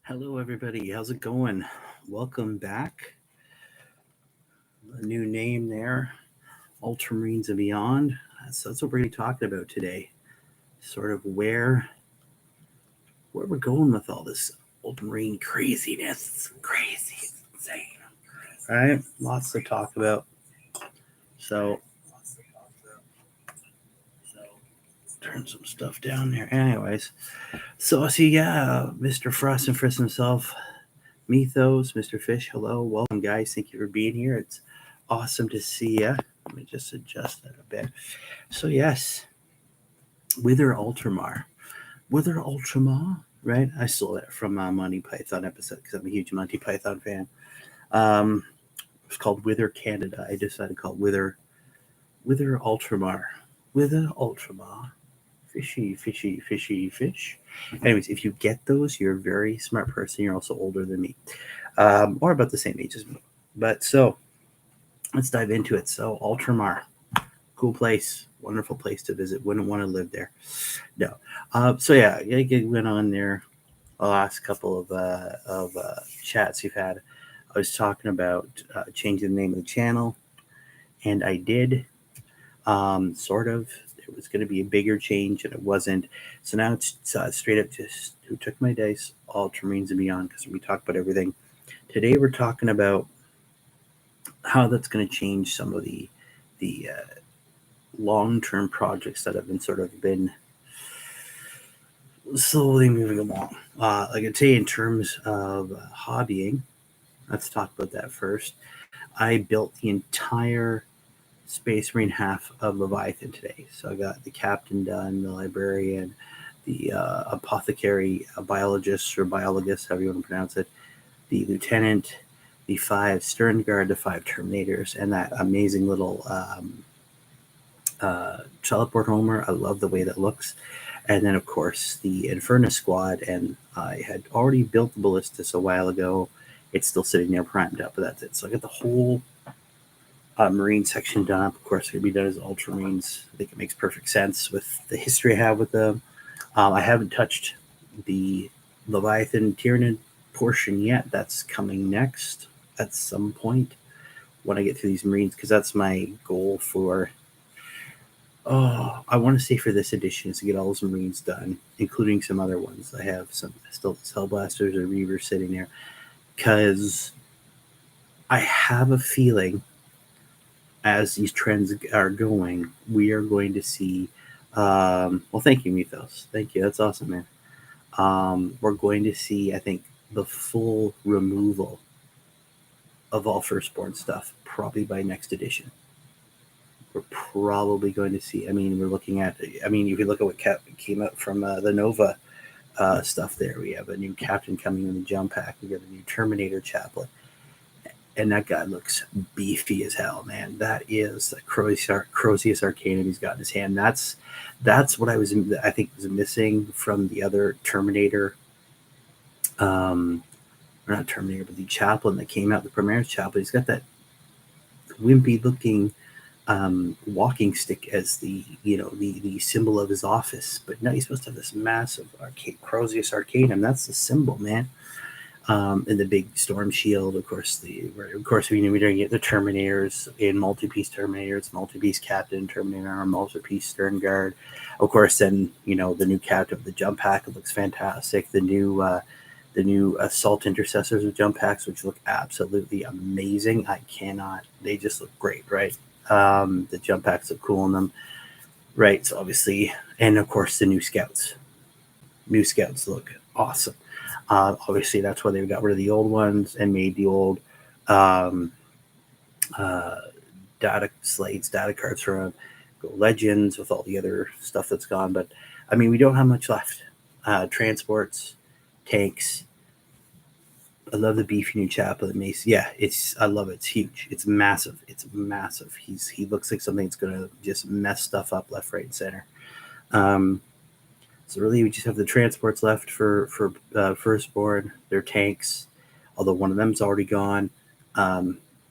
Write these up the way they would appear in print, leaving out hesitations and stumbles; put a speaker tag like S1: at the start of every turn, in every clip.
S1: Hello, everybody. How's it going? Welcome back. A new name there, Ultramarines and Beyond. So that's what we're going to be talking about today. Sort of where we're going with all this Ultramarine craziness. It's crazy, it's insane. All right, lots to talk about. So turn some stuff down there. Anyways, so I see, yeah, Mr. Frost and Frisk himself, Mythos, Mr. Fish. Hello, welcome, guys. Thank you for being here. It's awesome to see you. Let me just adjust that a bit. So yes, Whither Ultramar. Whither Ultramar, right? I stole that from a Monty Python episode because I'm a huge Monty Python fan. Um, it's called Whither Canada. I decided to call it Whither Ultramar. Whither Ultramar. Fishy, fishy, fishy, fish. Anyways, if you get those, you're a very smart person. You're also older than me, or about the same age as me. But so let's dive into it. So Ultramar, cool place, wonderful place to visit. Wouldn't want to live there. No. So yeah, I went on there the last couple of chats you've had. I was talking about changing the name of the channel, and I did. Sort of. It was going to be a bigger change, and it wasn't. So now it's straight up just who took my dice, Ultramarines and Beyond, because we talk about everything. Today we're talking about how that's going to change some of the long-term projects that have been slowly moving along. Like I'd say in terms of hobbying, let's talk about that first. I built the entire Space Marine half of Leviathan today. So I got the captain done, the librarian, the apothecary, a biologist or biologist, however you want to pronounce it, the lieutenant, the 5 Stern Guard, the 5 Terminators, and that amazing little teleport homer. I love the way that looks. And then, of course, the Infernus squad. And I had already built the Ballistus a while ago. It's still sitting there primed up, but that's it. So I got the whole Marine section done up. Of course, it could be done as Ultramarines. I think it makes perfect sense with the history I have with them. I haven't touched the Leviathan Tyranid portion yet. That's coming next at some point when I get through these Marines, because that's my goal for. I want to say for this edition is to get all those Marines done, including some other ones. I have some still Hellblasters or Reavers sitting there, because I have a feeling as these trends are going, we are going to see. Well, thank you, Mythos. Thank you. That's awesome, man. We're going to see, I think, the full removal of all firstborn stuff probably by next edition. We're probably going to see. I mean, we're looking at. I mean, if you look at what came out from the Nova stuff, there we have a new captain coming in the jump pack. We got a new Terminator chaplain, and that guy looks beefy as hell, man. That is the Crozius Arcanum he's got in his hand. That's what I think was missing from the other Terminator, or not Terminator, but the chaplain that came out, the Primaris chaplain. He's got that wimpy looking walking stick as the symbol of his office, but now he's supposed to have this massive Crozius Arcanum. That's the symbol, man. And the big storm shield, of course. We don't get the Terminators in multi-piece Terminators, multi-piece Captain Terminator, multi-piece Stern Guard. Of course, then the new Captain of the jump pack. It looks fantastic. The new Assault Intercessors with jump packs, which look absolutely amazing. They just look great, right? The jump packs look cool in them, right? So obviously, and of course the new Scouts. New Scouts look awesome. Obviously, that's why they got rid of the old ones and made the old data slates, data cards from Go Legends with all the other stuff that's gone. But I mean, we don't have much left. Transports, tanks. I love the beefy new chaplain Mace. Yeah, I love it. It's huge. It's massive. It's massive. He looks like something that's gonna just mess stuff up left, right, and center. So really, we just have the transports left for firstborn. They're tanks, although one of them's already gone.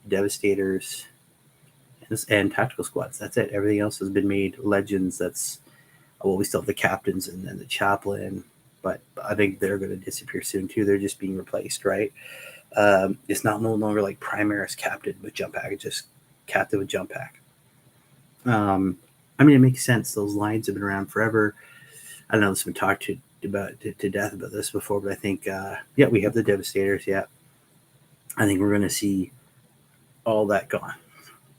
S1: Devastators and tactical squads. That's it. Everything else has been made legends. We still have the captains and then the chaplain. but I think they're going to disappear soon too. They're just being replaced, right? It's not no longer like Primaris captain with jump pack, it's just captain with jump pack. I mean, it makes sense. Those lines have been around forever. I don't know, it's been talked to death about this before, but I think, yeah, we have the Devastators. Yeah, I think we're going to see all that gone.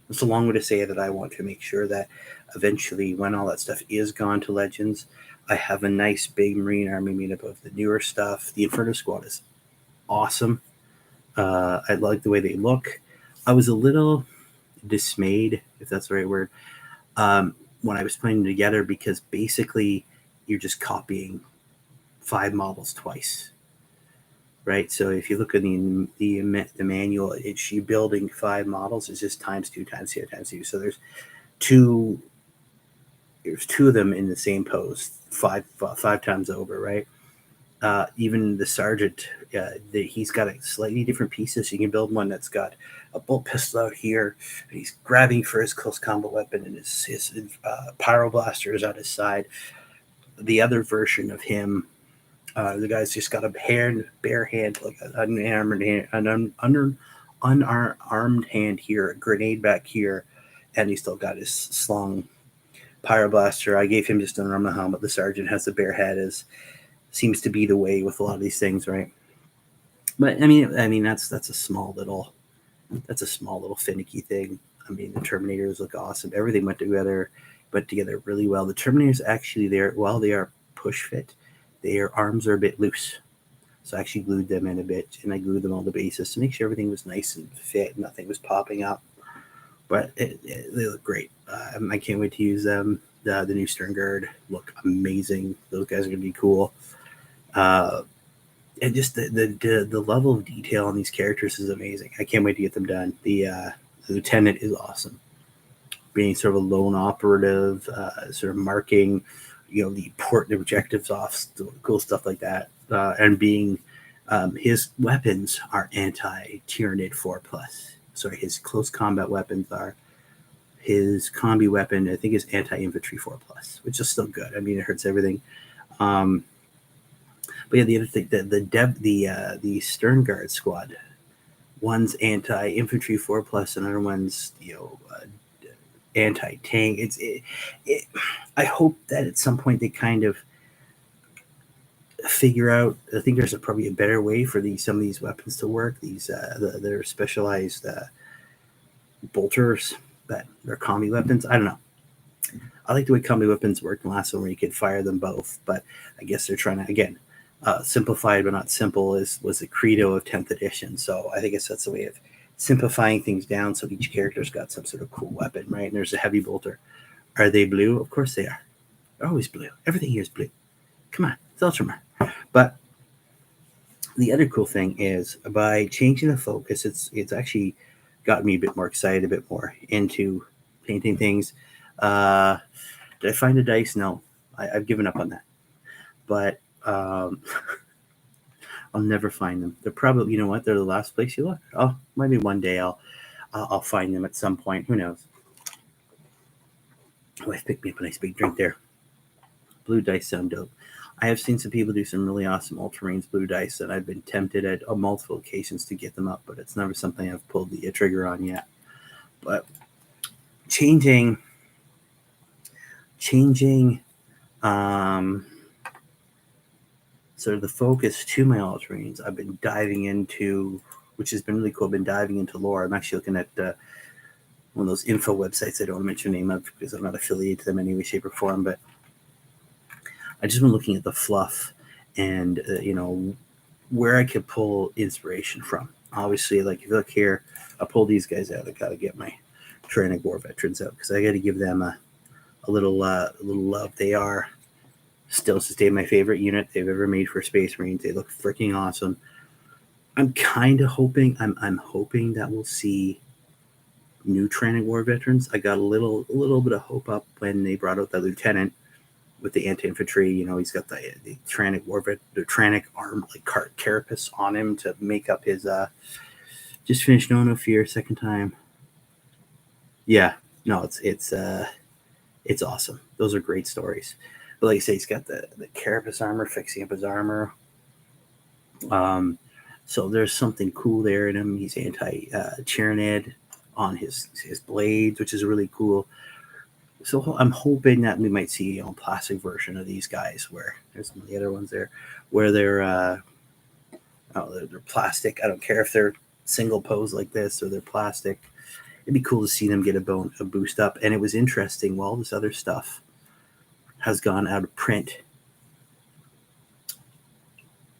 S1: It's a long way to say that I want to make sure that eventually, when all that stuff is gone to Legends, I have a nice big Marine army made up of the newer stuff. The Inferno Squad is awesome. I like the way they look. I was a little dismayed, if that's the right word, when I was putting them together, because basically you're just copying 5 models twice, right? So if you look at the manual, it's you building 5 models. It's just times 2 times 2 times 2. So there's two of them in the same pose, five times over, right? Even the sergeant, he's got a slightly different pieces. You can build one that's got a bolt pistol out here, and he's grabbing for his close combat weapon, and his pyroblaster is at his side. The other version of him, the guy's just got a bare hand, like an unarmed hand here, a grenade back here, and he's still got his slung pyroblaster. I gave him just an armor helmet. The sergeant has the bare head, as seems to be the way with a lot of these things, right? But I mean that's a small little finicky thing. I mean, the Terminators look awesome. Everything went together really well. The Terminators actually, while they are push fit, their arms are a bit loose. So I actually glued them in a bit, and I glued them on the bases to make sure everything was nice and fit, nothing was popping up. But they look great. I can't wait to use them. The new Stern Guard look amazing. Those guys are going to be cool. And just the level of detail on these characters is amazing. I can't wait to get them done. The lieutenant is awesome. Being sort of a lone operative, sort of marking, the important objectives off, cool stuff like that. And being, his weapons are anti-Tyranid 4+. Sorry, his close combat weapons are, his combi weapon, I think, is anti-infantry 4+, which is still good. I mean, it hurts everything. But yeah, the other thing, the Stern Guard squad, one's anti-infantry 4+, and other one's anti-tank. I hope that at some point they kind of figure out. I think there's probably a better way for some of these weapons to work. These they're specialized bolters that are combi weapons. I don't know. I like the way combi weapons worked in the last one, where you could fire them both. But I guess they're trying to, again, simplified but not simple was the credo of 10th edition. So I think that's a way of simplifying things down, so each character's got some sort of cool weapon, right? And there's a heavy bolter. Are they blue? Of course they are. They're always blue. Everything here is blue. Come on, it's Ultramar. But the other cool thing is, by changing the focus, it's actually got me a bit more excited, a bit more into painting things. Did I find the dice? No, I've given up on that. But I'll never find them. They're probably, they're the last place you look. Oh, maybe one day I'll find them at some point. Who knows? Oh, I picked me up a nice big drink there. Blue dice sound dope. I have seen some people do some really awesome Ultramarines blue dice, and I've been tempted at multiple occasions to get them up, but it's never something I've pulled the trigger on yet. But changing sort of the focus to my Ultramarines, I've been diving into, which has been really cool. I've been diving into lore. I'm actually looking at one of those info websites I don't want to mention the name of, because I'm not affiliated to them in any way, shape, or form, but I just been looking at the fluff and, where I could pull inspiration from. Obviously, like if you look here, I pull these guys out. I got to get my Tyrannic War veterans out, because I got to give them a little love. They are still to stay my favorite unit they've ever made for Space Marines. They look freaking awesome. I'm kind of hoping, I'm hoping that we'll see new Tyrannic War veterans. I got a little bit of hope up when they brought out the lieutenant with the anti-infantry. He's got the Tyrannic War vet, the Tyrannic arm, like carapace on him to make up his just finished No Fear second time. Yeah, no, it's awesome. Those are great stories. But like I say, he's got the carapace armor, fixing up his armor. So there's something cool there in him. He's anti-Tyranid on his blades, which is really cool. So I'm hoping that we might see a plastic version of these guys, where there's some of the other ones there, where they're plastic. I don't care if they're single pose like this or they're plastic. It'd be cool to see them get a boost up. And it was interesting. While this other stuff has gone out of print,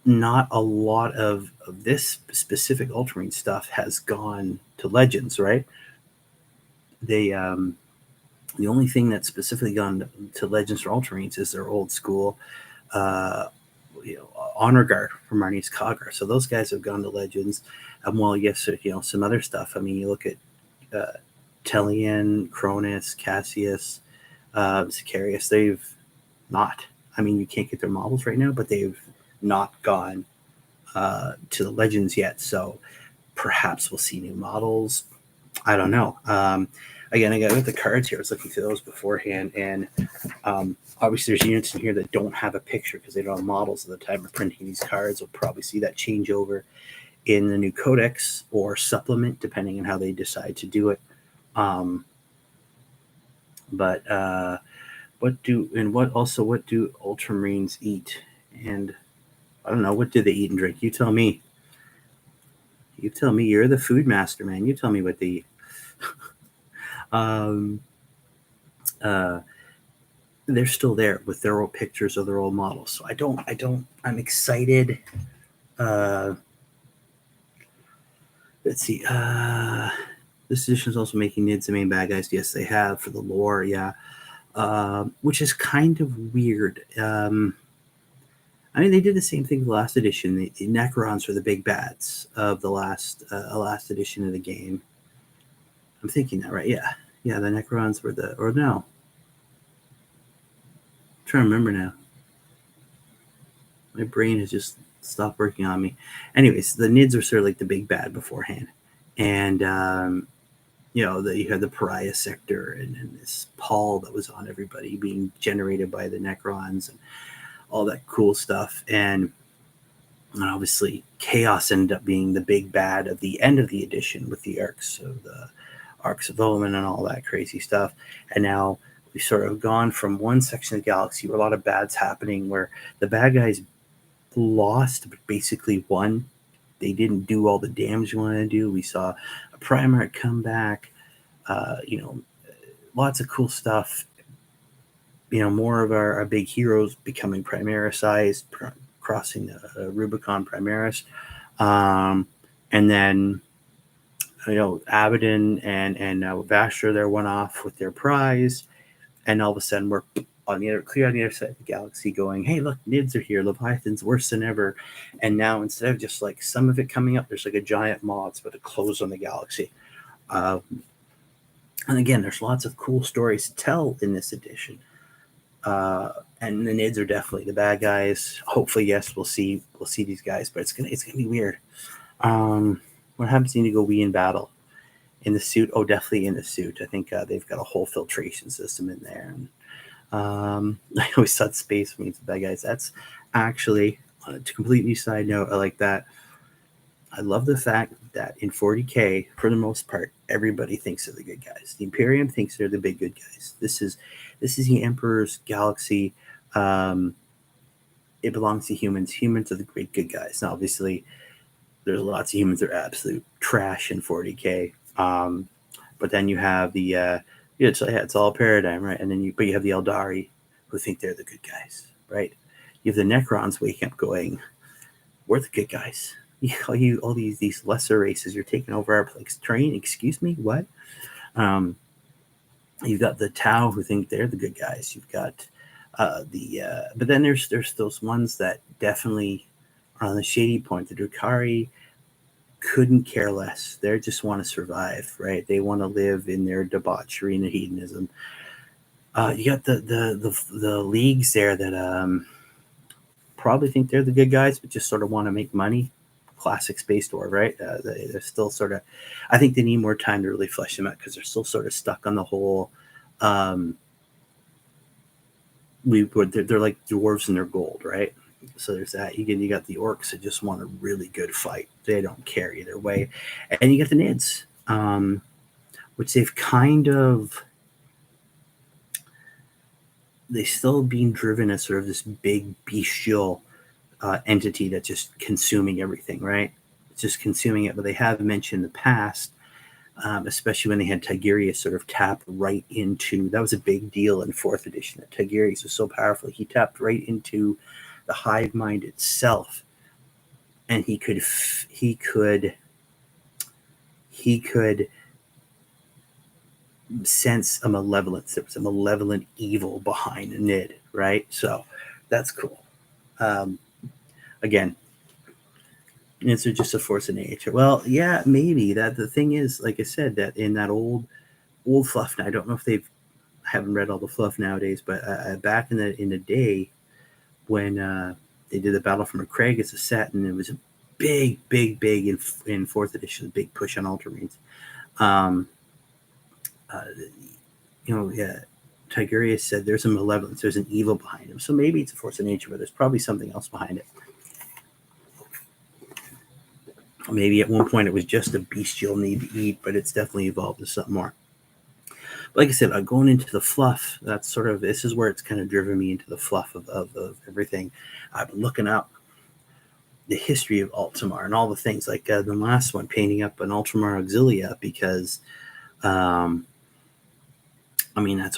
S1: not a lot of this specific Ultramarine stuff has gone to Legends, right? They the only thing that's specifically gone to Legends for Ultramarines is their old school honor guard from Marnie's Cogger. So those guys have gone to Legends. Well, yes, some other stuff. I mean, you look at Tellian, Cronus, Cassius, Sicarius. They've not. I mean, you can't get their models right now, but they've not gone to the Legends yet. So perhaps we'll see new models. I don't know. Again, I got the cards here. I was looking through those beforehand, and obviously there's units in here that don't have a picture because they don't have models at the time of printing these cards. We'll probably see that change over in the new codex or supplement, depending on how they decide to do it. But what do Ultramarines eat? And I don't know, what do they eat and drink? You tell me. You tell me. You're the food master, man. You tell me what they eat. They're still there with their old pictures of their old models. So I'm excited. Let's see. This edition is also making Nids the main bad guys. Yes, they have for the lore. Yeah. Which is kind of weird. I mean, they did the same thing with the last edition. The Necrons were the big bads of the last edition of the game. I'm thinking that, right? Yeah. Yeah, the Necrons were no. I'm trying to remember now. My brain has just stopped working on me. Anyways, the Nids were sort of like the big bad beforehand. And, you had the Pariah sector and this pall that was on everybody being generated by the Necrons and all that cool stuff. And obviously, Chaos ended up being the big bad at the end of the edition with the Arcs of Omen and all that crazy stuff. And now we've sort of gone from one section of the galaxy where a lot of bad's happening, where the bad guys lost but basically won. They didn't do all the damage you wanted to do. We saw a Primarch come back, lots of cool stuff. More of our big heroes becoming Primaris-sized, crossing the Rubicon Primaris. And then, Abaddon and Vasher, they're one off with their prize. And all of a sudden, we're clear on the other side of the galaxy going, hey, look, Nids are here. Leviathan's worse than ever. And now, instead of just like some of it coming up, there's like a giant maw that's about to close on the galaxy. And again, there's lots of cool stories to tell in this edition. And the Nids are definitely the bad guys. Hopefully, yes, we'll see these guys, but it's gonna be weird. What happens when you go in battle? In the suit? Oh, definitely in the suit. I think they've got a whole filtration system in there. And I always thought space means the bad guys. That's actually, to completely side note, I like that. I love the fact that in 40K, for the most part, everybody thinks they're the good guys. The Imperium thinks they're the big good guys. This is the Emperor's galaxy. It belongs to humans. Humans are the great good guys. Now, obviously, there's lots of humans that are absolute trash in 40K. But then you have the it's all paradigm, right? And then you have the Eldari who think they're the good guys, right? You have the Necrons waking up going, we're the good guys. All these lesser races, you're taking over our place. Train, excuse me, what? You've got the Tau who think they're the good guys. You've got but then there's those ones that definitely are on the shady point. The Drukhari couldn't care less. They just want to survive, right? They want to live in their debauchery and hedonism. You got the leagues there that probably think they're the good guys, but just sort of want to make money. Classic Space Dwarf, right? They're still sort of, I think they need more time to really flesh them out because they're still sort of stuck on the whole they're like dwarves and they're gold, right? So there's that. You got the orcs that just want a really good fight. They don't care either way, and you got the Nids, which they've kind of they still being driven as sort of this big bestial entity that's just consuming everything, right? It's just consuming it. But they have mentioned in the past, especially when they had Tigurius sort of tap right into, that was a big deal in 4th edition, that Tigurius was so powerful. He tapped right into the hive mind itself, and he could sense a malevolence. There was a malevolent evil behind Nid, right? So that's cool. Again, is it just a force of nature? Well, yeah, maybe. That the thing is, like I said, that in that old fluff. Now, I don't know if they've I haven't read all the fluff nowadays, but back in the day when they did the Battle for McCraig as a set, and it was a big in 4th edition, a big push on Ultramarines. Yeah, Tigurius said there's a malevolence, there's an evil behind him. So maybe it's a force of nature, but there's probably something else behind it. Maybe at one point it was just a bestial need to eat, but it's definitely evolved to something more. Like I said, going into the fluff, that's sort of, this is where it's kind of driven me into the fluff of everything. I've been looking up the history of Ultramar and all the things, like the last one, painting up an Ultramar Auxilia, because that's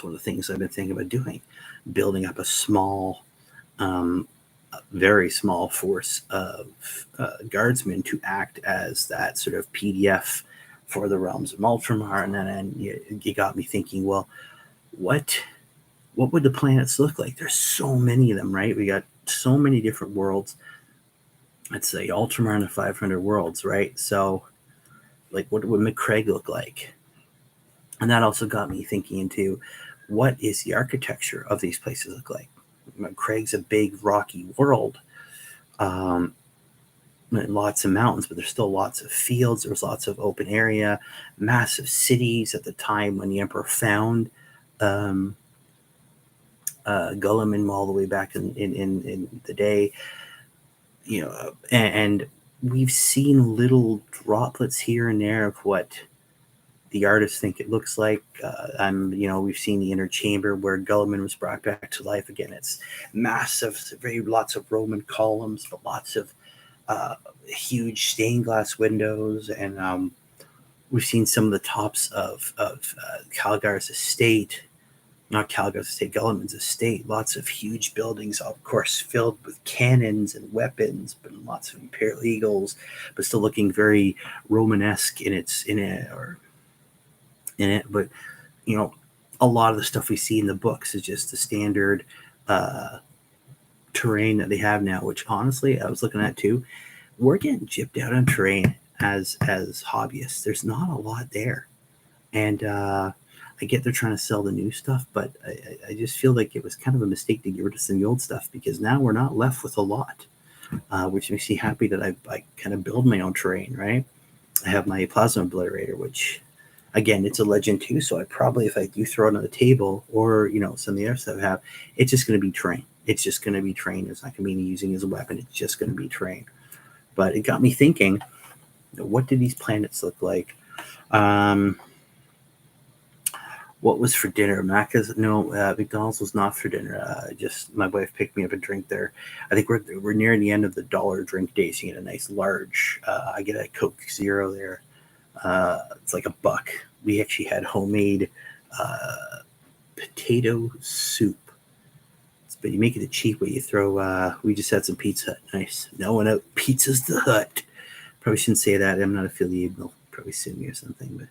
S1: one of the things I've been thinking about doing, building up a small, very small force of guardsmen to act as that sort of PDF for the realms of Ultramar. And then you got me thinking, well, what would the planets look like? There's so many of them, right? We got so many different worlds. Let's say Ultramar in the 500 worlds, right? So, like, what would McCraig look like? And that also got me thinking into, what is the architecture of these places look like? McCraig's a big rocky world. Lots of mountains, but there's still lots of fields. There's lots of open area, massive cities at the time when the Emperor found Gulliman all the way back in the day. And we've seen little droplets here and there of what the artists think it looks like. We've seen the inner chamber where Gulliman was brought back to life again. It's massive, lots of Roman columns, but lots of huge stained glass windows, and we've seen some of the tops of Calgar's estate, not Calgar's estate, Gulliman's estate. Lots of huge buildings, of course, filled with cannons and weapons, but lots of Imperial Eagles, but still looking very Romanesque in it. But a lot of the stuff we see in the books is just the standard terrain that they have now, which honestly I was looking at too. We're getting gypped out on terrain as hobbyists. There's not a lot there, and I get they're trying to sell the new stuff, but I just feel like it was kind of a mistake to get rid of some of the old stuff, because now we're not left with a lot, which makes me happy that I kind of build my own terrain, right? I have my plasma obliterator, which, again, it's a legend too, so I probably, if I do throw it on the table, or some of the other stuff I have, it's just going to be terrain. It's just going to be terrain. It's not going to be using as a weapon. It's just going to be terrain. But it got me thinking, what do these planets look like? What was for dinner? McDonald's was not for dinner. Just my wife picked me up a drink there. I think we're near the end of the dollar drink days. You get a nice large. I get a Coke Zero there. It's like $1. We actually had homemade potato soup. But you make it a cheap way. You throw. We just had some Pizza Hut. Nice. No one out. Pizza's the Hut. Probably shouldn't say that. I'm not affiliated. They'll probably sue me or something. But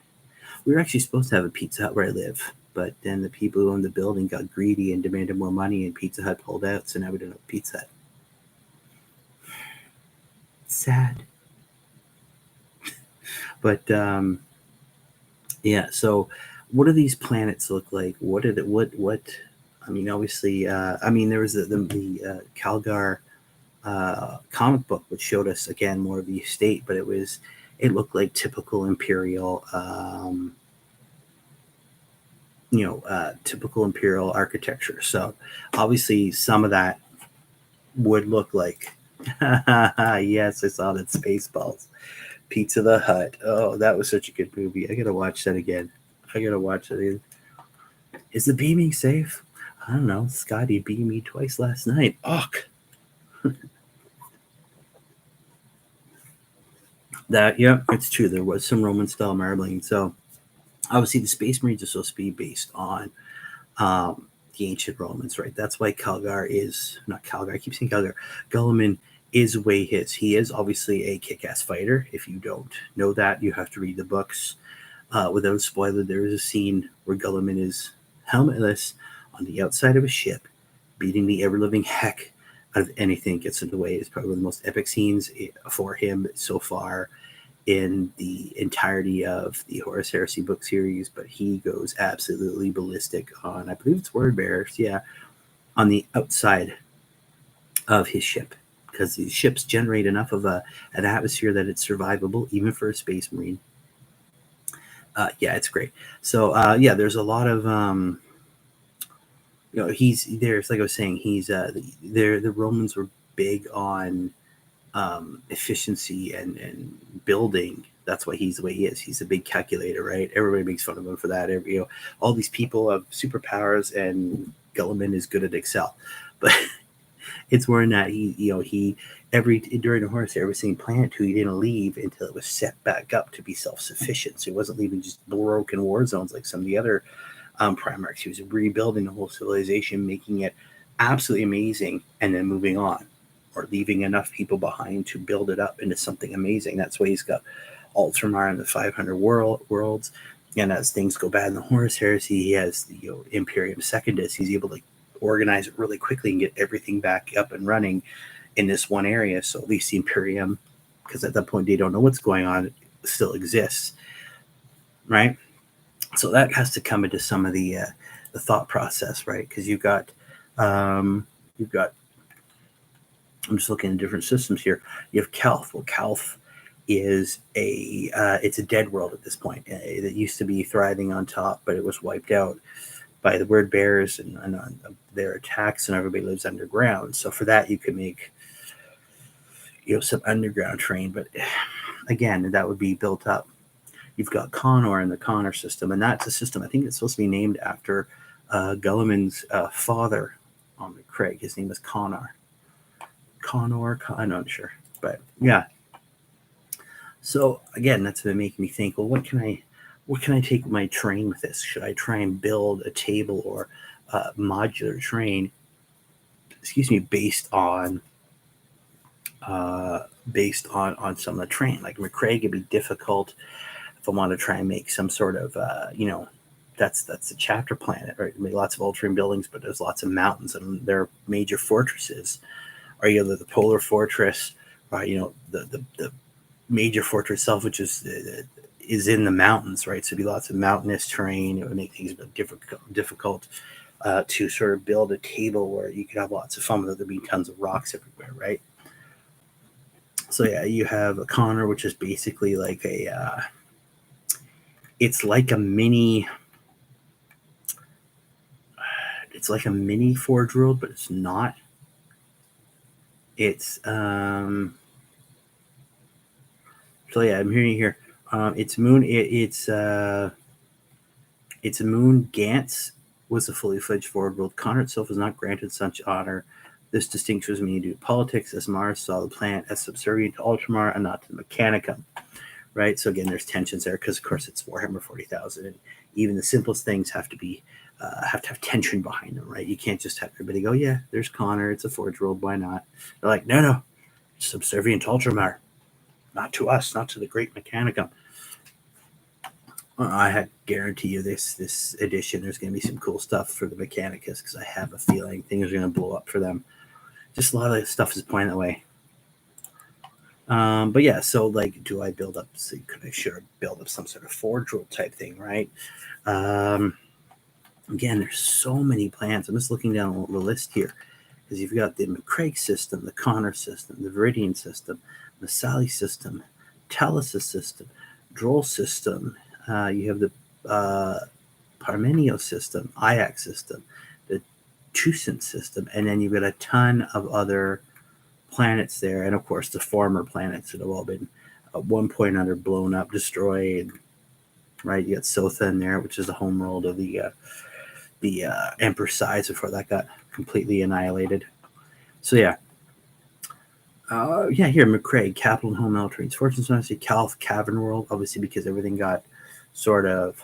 S1: we were actually supposed to have a Pizza Hut where I live, but then the people who owned the building got greedy and demanded more money, and Pizza Hut pulled out. So now we don't have a Pizza Hut. Sad. But yeah. So, what do these planets look like? What? Obviously, there was the Calgar comic book, which showed us again more of the estate, but it looked like typical Imperial typical Imperial architecture. So obviously some of that would look like, yes, I saw that, Spaceballs, Pizza the Hut. Oh, that was such a good movie. I gotta watch that again. I gotta watch it again. Is the beaming safe? I don't know. Scotty beamed me twice last night. Ugh. That, yeah, it's true. There was some Roman style marbling. So obviously the Space Marines are supposed to be based on um, the ancient Romans, right? That's why Calgar is not Calgar. I keep saying Calgar. Guilliman is way his. He is obviously a kick-ass fighter. If you don't know that, you have to read the books. Without spoiler, there is a scene where Guilliman is helmetless on the outside of a ship, beating the ever-living heck out of anything that gets in the way. It's probably one of the most epic scenes for him so far in the entirety of the Horus Heresy book series, but he goes absolutely ballistic on, I believe it's word bearers, yeah, on the outside of his ship, because these ships generate enough of an atmosphere that it's survivable even for a Space Marine. Yeah, it's great. So yeah, there's a lot of he's there's like I was saying, he's the Romans were big on efficiency and building. That's why he's the way he is. He's a big calculator, right? Everybody makes fun of him for that. All these people have superpowers, and Guilliman is good at Excel, but it's more than that. He every during the Horus era, every single planet he didn't leave until it was set back up to be self-sufficient. So he wasn't leaving just broken war zones like some of the other Primarchs. He was rebuilding the whole civilization, making it absolutely amazing, and then moving on, or leaving enough people behind to build it up into something amazing. That's why he's got Ultramar and the 500 worlds. And as things go bad in the Horus Heresy, he has the Imperium Secundus. He's able to organize it really quickly and get everything back up and running in this one area. So at least the Imperium, because at that point they don't know what's going on, still exists, right? So that has to come into some of the thought process, right? Because you've got I'm just looking at different systems here. You have Calth. Well, Calth is it's a dead world at this point. That used to be thriving on top, but it was wiped out by the word bearers and their attacks, and everybody lives underground. So for that, you could make some underground terrain, but again, that would be built up. You've got Connor and the Connor system, and that's a system, I think it's supposed to be named after Guilliman's father on the Craig. His name was Connor. I'm not sure, but yeah. So again, that's been making me think, well, what can I take my train with this? Should I try and build a table or a modular train, based on some of the terrain? Like McCraig would be difficult if I want to try and make some sort of that's a chapter planet, right? I mean, lots of Ultramarine buildings, but there's lots of mountains, and they're major fortresses. Or either the polar fortress, or the major fortress itself, which is in the mountains, right? So it'd be lots of mountainous terrain. It would make things difficult to sort of build a table where you could have lots of fun, but there'd be tons of rocks everywhere, right? So yeah, you have a Connor, which is basically like it's like a mini Forge World, but it's not. It's so yeah, I'm hearing here. It's Moon. It's a Moon. Gantz was a fully fledged Forge World. Connor itself was not granted such honor. This distinction was meant to do politics, as Mars saw the planet as subservient to Ultramar and not to the Mechanicum. Right. So again, there's tensions there because, of course, it's Warhammer 40,000, and even the simplest things have to have tension behind them, right? You can't just have everybody go, yeah, there's Connor, it's a Forge World, why not? They're like, no, subservient to Ultramar, not to us, not to the Great Mechanicum. I guarantee you this edition, there's going to be some cool stuff for the Mechanicus, because I have a feeling things are going to blow up for them. Just a lot of stuff is pointing that way. But yeah, so like, do I build up? So should I build up some sort of Forge World type thing, right? Again, there's so many plans. I'm just looking down the list here, because you've got the McCraig system, the Connor system, the Viridian system, the Sally system, Talis system, Droll system. You have the Parmenio system, Iax system, the Tuscent system, and then you've got a ton of other planets there, and of course the former planets that have all been at one point either blown up, destroyed. Right, you got Sotha in there, which is the home world of the Emperor Sides before that got completely annihilated. So yeah. Here, McCraig, Capital and Home Ultramarines. Fortune's Dynasty, Calth, Cavern World, obviously because everything got sort of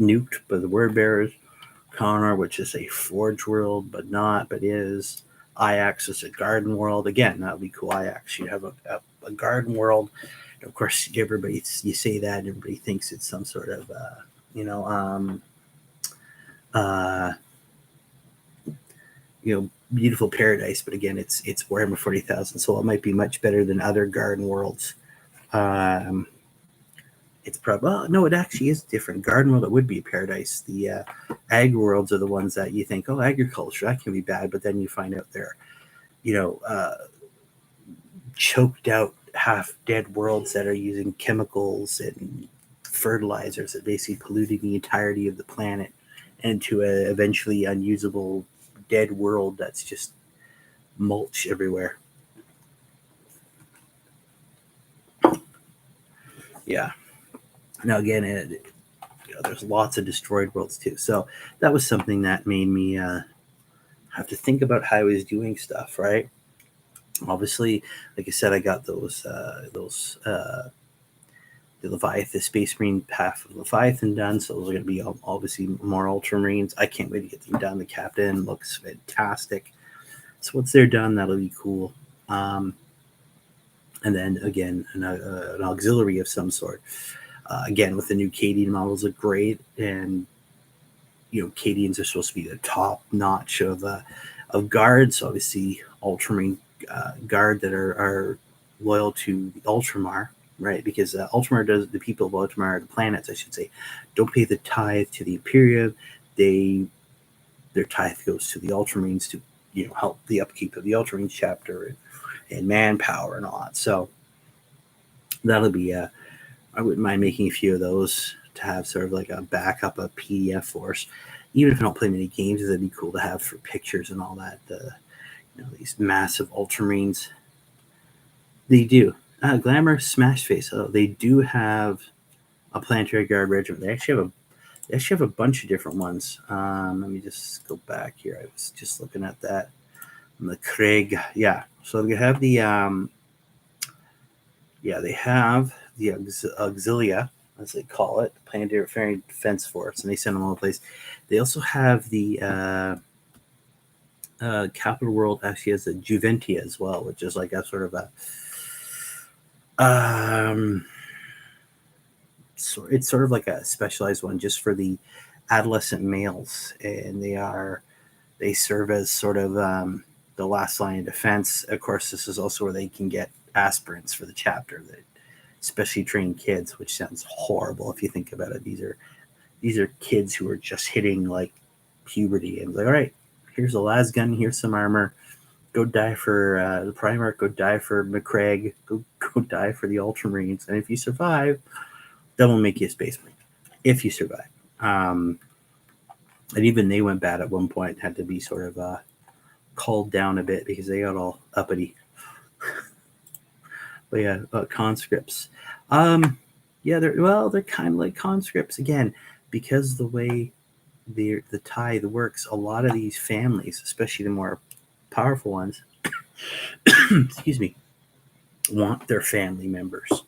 S1: nuked by the Word Bearers. Connor, which is a Forge World, but is. Iax is a Garden World. Again, that would be cool. Iax, you have a Garden World. And of course, you say that, and everybody thinks it's some sort of, beautiful paradise. But again, it's Warhammer 40,000, so it might be much better than other Garden Worlds. It's probably no, it actually is different. Garden World, it would be a paradise. The Ag Worlds are the ones that you think, oh, agriculture, that can be bad, but then you find out they're, choked out, half dead worlds that are using chemicals and fertilizers that basically polluting the entirety of the planet into a eventually unusable dead world that's just mulch everywhere. Yeah. Now again, there's lots of destroyed worlds too. So that was something that made me have to think about how I was doing stuff, right? Obviously, like I said, I got those the Leviathan, Space Marine Path of Leviathan done. So those are going to be obviously more Ultramarines. I can't wait to get them done. The captain looks fantastic. So once they're done, that'll be cool. And then again, an auxiliary of some sort. Again, with the new Cadian models, look great, and Cadians are supposed to be the top notch of guards. So obviously, Ultramarine guard that are loyal to the Ultramar, right? Because Ultramar the people of Ultramar, the planets, I should say, don't pay the tithe to the Imperium. Their tithe goes to the Ultramarines to help the upkeep of the Ultramarines chapter and manpower and all that. So that'll be I wouldn't mind making a few of those to have sort of like a backup, a PDF force. Even if I don't play many games, that'd be cool to have for pictures and all that. These massive Ultramarines. They do. Glamour Smash Face. Oh, they do have a Planetary Guard regiment. They actually have a bunch of different ones. Let me just go back here. I was just looking at that. The Craig. Yeah. So they have the they have the Auxilia, as they call it, the Planetary Defense Force, and they send them all over the place. They also have the Capital World actually has a Juventia as well, which is like a sort of a it's sort of like a specialized one just for the adolescent males, and they serve as sort of the last line of defense. Of course, this is also where they can get aspirants for the chapter, that especially trained kids, which sounds horrible if you think about it. These are kids who are just hitting like puberty, and like, all right, here's a lasgun, here's some armor, go die for the Primarch, go die for McCraig, go die for the Ultramarines, and if you survive, that will make you a Space Marine. If you survive, and even they went bad at one point, had to be sort of called down a bit because they got all uppity. But yeah, conscripts. They're kind of like conscripts again, because the way the tithe works. A lot of these families, especially the more powerful ones, excuse me, want their family members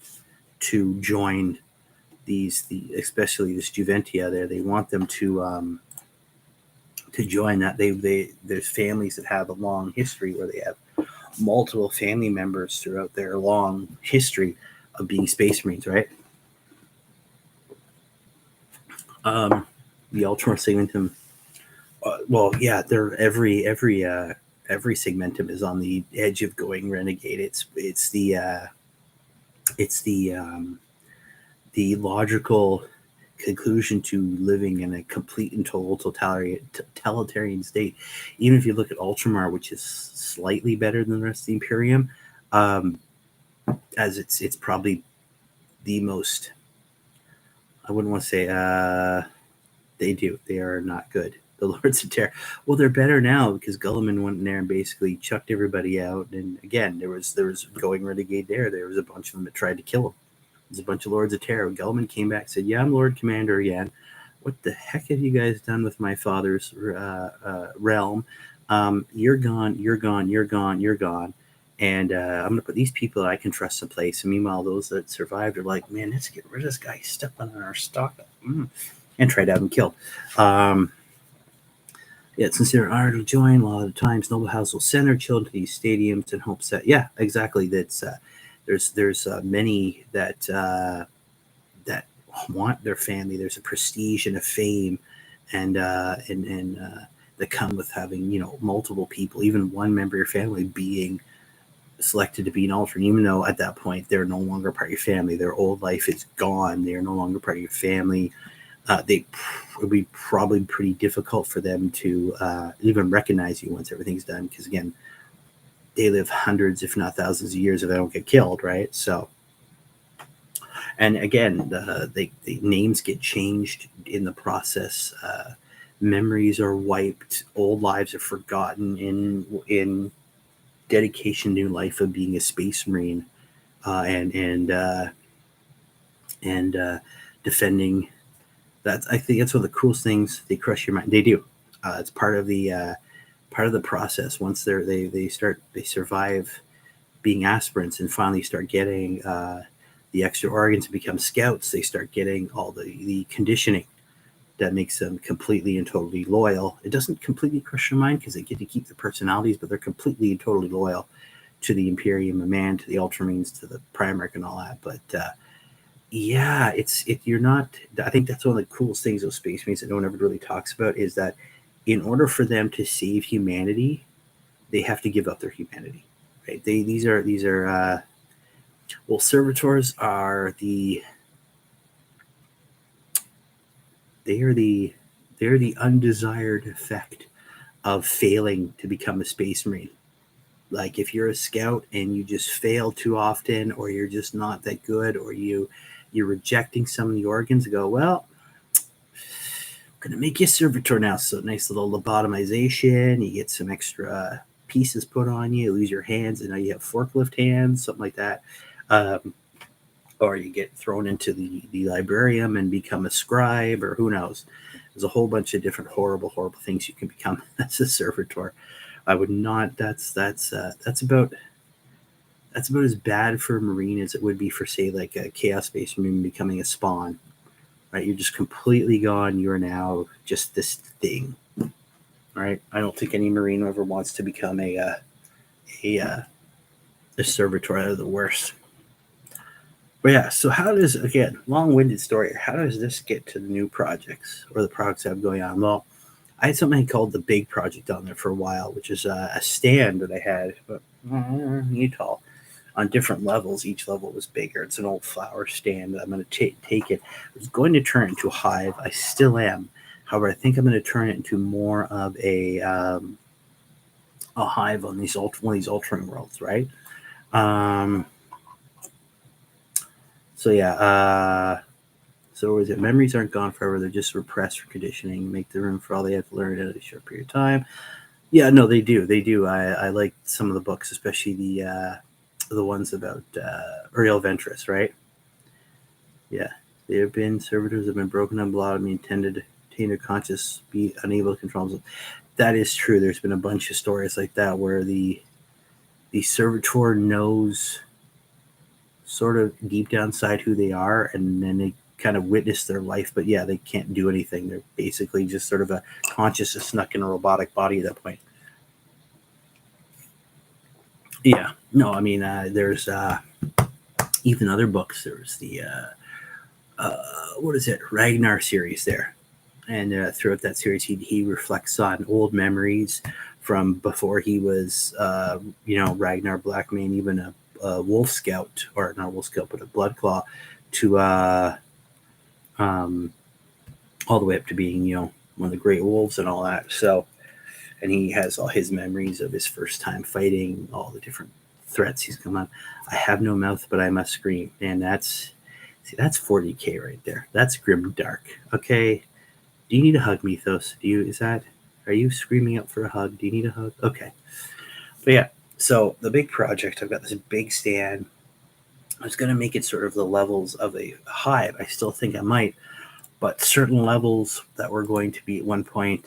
S1: to join especially this Juventia. They want them to join that. There's families that have a long history where they have multiple family members throughout their long history of being Space Marines, right? The Ultramar segmentum. They're every segmentum is on the edge of going renegade. It's the logical conclusion to living in a complete and total totalitarian state. Even if you look at Ultramar, which is slightly better than the rest of the Imperium, as it's probably the most I wouldn't want to say they do. They are not good. The Lords of Terror. Well, they're better now because Gulliman went in there and basically chucked everybody out. And again, there was going renegade there. There was a bunch of them that tried to kill him. There's a bunch of Lords of Terror. Gulliman came back and said, "Yeah, I'm Lord Commander again. What the heck have you guys done with my father's realm? You're gone. You're gone. You're gone. You're gone." And I'm going to put these people that I can trust in place. And meanwhile, those that survived are like, "Man, let's get rid of this guy. He's stepping on our stock." And tried to have him killed. It's considered an honor to join. A lot of the times, noble houses will send their children to these stadiums in hopes that, yeah, exactly. That's there's many that that want their family. There's a prestige and a fame, and that come with having multiple people, even one member of your family being selected to be an Ultraman, even though at that point they're no longer part of your family. Their old life is gone. They are no longer part of your family. It would be probably pretty difficult for them to even recognize you once everything's done, because again, they live hundreds, if not thousands of years if they don't get killed, right? So, and again, the names get changed in the process. Memories are wiped. Old lives are forgotten in dedication to life of being a Space Marine and defending. I think that's one of the coolest things. They crush your mind. They do. It's part of the process. Once they survive being aspirants and finally start getting the extra organs and become scouts. They start getting all the conditioning that makes them completely and totally loyal. It doesn't completely crush your mind because they get to keep their personalities, but they're completely and totally loyal to the Imperium of Man, to the Ultramarines, to the Primarch, and all that. But yeah, you're not. I think that's one of the coolest things of Space Marines that no one ever really talks about, is that in order for them to save humanity, they have to give up their humanity. Right? These are well, servitors are they're the undesired effect of failing to become a Space Marine. Like if you're a scout and you just fail too often, or you're just not that good, or you're rejecting some of the organs, go, well, I'm gonna make you a servitor now. So nice little lobotomization. You get some extra pieces put on you. Lose your hands, and now you have forklift hands, something like that. Or you get thrown into the librarium and become a scribe, or who knows. There's a whole bunch of different horrible things you can become as a servitor. I would not. That's about as bad for a Marine as it would be for, say, like a Chaos Space Marine becoming a spawn. Right? You're just completely gone. You're now just this thing. Right? I don't think any Marine ever wants to become a servitor. Out of the worst. But yeah, so how does, again, long-winded story, how does this get to the new projects or the projects I have going on? Well, I had something called the Big Project on there for a while, which is a stand that I had, but Utah, on different levels. Each level was bigger. It's an old flower stand that I'm going to take it. I was going to turn it into a hive. I still am. However, I think I'm going to turn it into more of a hive on one of these Ultramarine worlds, right? So yeah, so is it memories aren't gone forever, they're just repressed for conditioning, make the room for all they have to learn in a short period of time. Yeah, no, they do. I like some of the books, especially the ones about Uriel Ventress, right? Yeah, there have been servitors have been broken up, lobotomy intended to attain their conscious, be unable to control themselves. That is true. There's been a bunch of stories like that where the servitor knows sort of deep down inside who they are, and then they kind of witness their life, but yeah, they can't do anything. They're basically just sort of a consciousness snuck in a robotic body at that point. Yeah, no, I mean, there's even other books. There's the what is it, Ragnar series there, and throughout that series, he reflects on old memories from before he was, Ragnar Blackmane, even a Wolf Scout, or not a Wolf Scout, but a Blood Claw, to all the way up to being, one of the Great Wolves and all that. So, and he has all his memories of his first time fighting, all the different threats he's come on. I have no mouth, but I must scream, and that's See, that's 40K right there. That's grim dark. Okay. Do you need a hug, Mythos? Are you screaming out for a hug? Do you need a hug? Okay. But yeah, so the big project, I've got this big stand. I was going to make it sort of the levels of a hive. I still think I might, but certain levels that were going to be at one point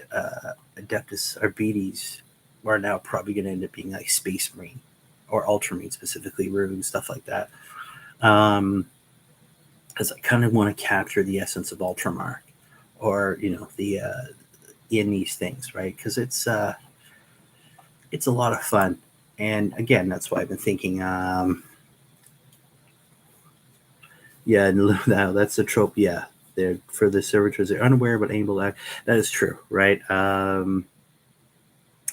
S1: Adeptus Arbites are now probably going to end up being like Space Marine or Ultramarine, specifically Rune, stuff like that. Because I kind of want to capture the essence of Ultramar, or the in these things, right? Because it's a lot of fun, and again, that's why I've been thinking. Yeah, no, that's the trope. Yeah, they're for the servitors. They're unaware but able to act. That is true, right? And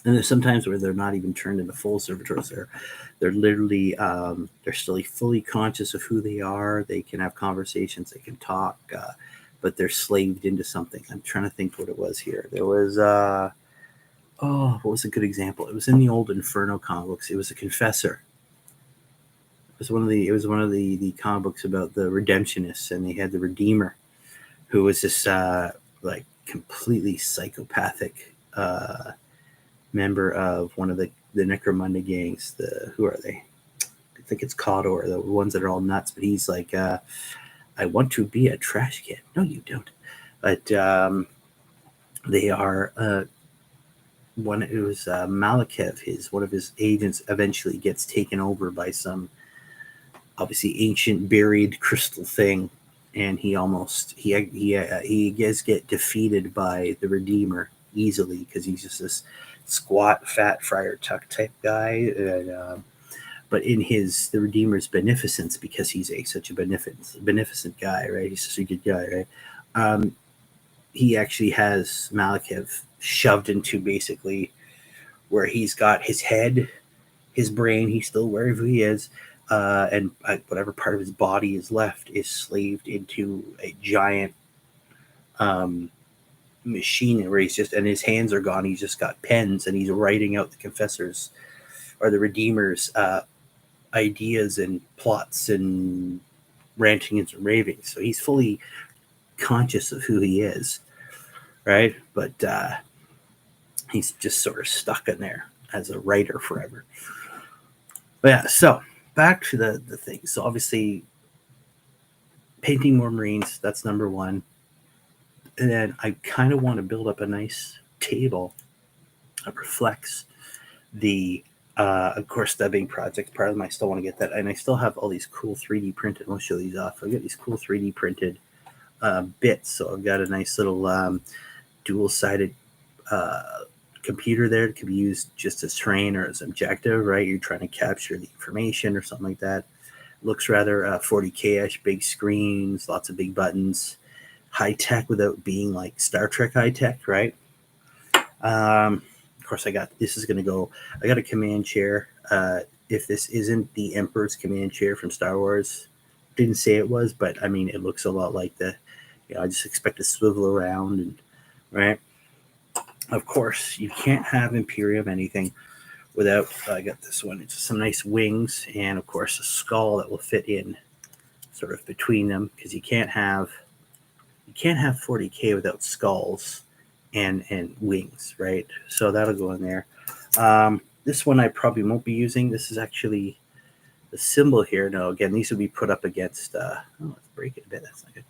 S1: there's sometimes where they're not even turned into full servitors. They're literally they're still fully conscious of who they are. They can have conversations. They can talk, but they're slaved into something. I'm trying to think what it was here. There was what was a good example? It was in the old Inferno comic books. It was a confessor. It was one of the comic books about the redemptionists, and they had the Redeemer, who was this like completely psychopathic member of one of the Necromunda gangs. Who are they? I think it's Cawdor, the ones that are all nuts. But he's like, I want to be a trash can. No, you don't. But they are one. It was Malakev. One of his agents eventually gets taken over by some obviously ancient buried crystal thing, and he does get defeated by the Redeemer easily because he's just this squat, fat Friar Tuck type guy. And, but in the Redeemer's beneficence, because he's such a beneficent guy, right? He's such a good guy, right? He actually has Malakev shoved into basically where he's got his head, his brain. He's still wherever he is. And whatever part of his body is left is slaved into a giant machine where and his hands are gone. He's just got pens and he's writing out the confessors or the Redeemer's ideas and plots and rantings and ravings. So he's fully conscious of who he is, right? But he's just sort of stuck in there as a writer forever. But yeah, so back to the thing. So obviously painting more Marines, that's number one. And then I kind of want to build up a nice table that reflects the of course the big project part of them. I still want to get that, and I still have all these cool 3D printed. I'll show these off. I got these cool 3D printed bits. So I've got a nice little dual-sided computer there that can be used just as terrain or as objective, right? You're trying to capture the information or something like that. Looks rather 40K-ish, big screens, lots of big buttons, high tech without being like Star Trek high tech, right? Of course, I got a command chair. If this isn't the Emperor's command chair from Star Wars, didn't say it was, but I mean, it looks a lot like I just expect to swivel around and right. Of course, you can't have Imperium anything without, I got this one. It's some nice wings and, of course, a skull that will fit in sort of between them, because you can't have 40K without skulls and wings, right? So that'll go in there. This one I probably won't be using. This is actually the symbol here. No, again, these would be put up against, let's break it a bit. That's not good.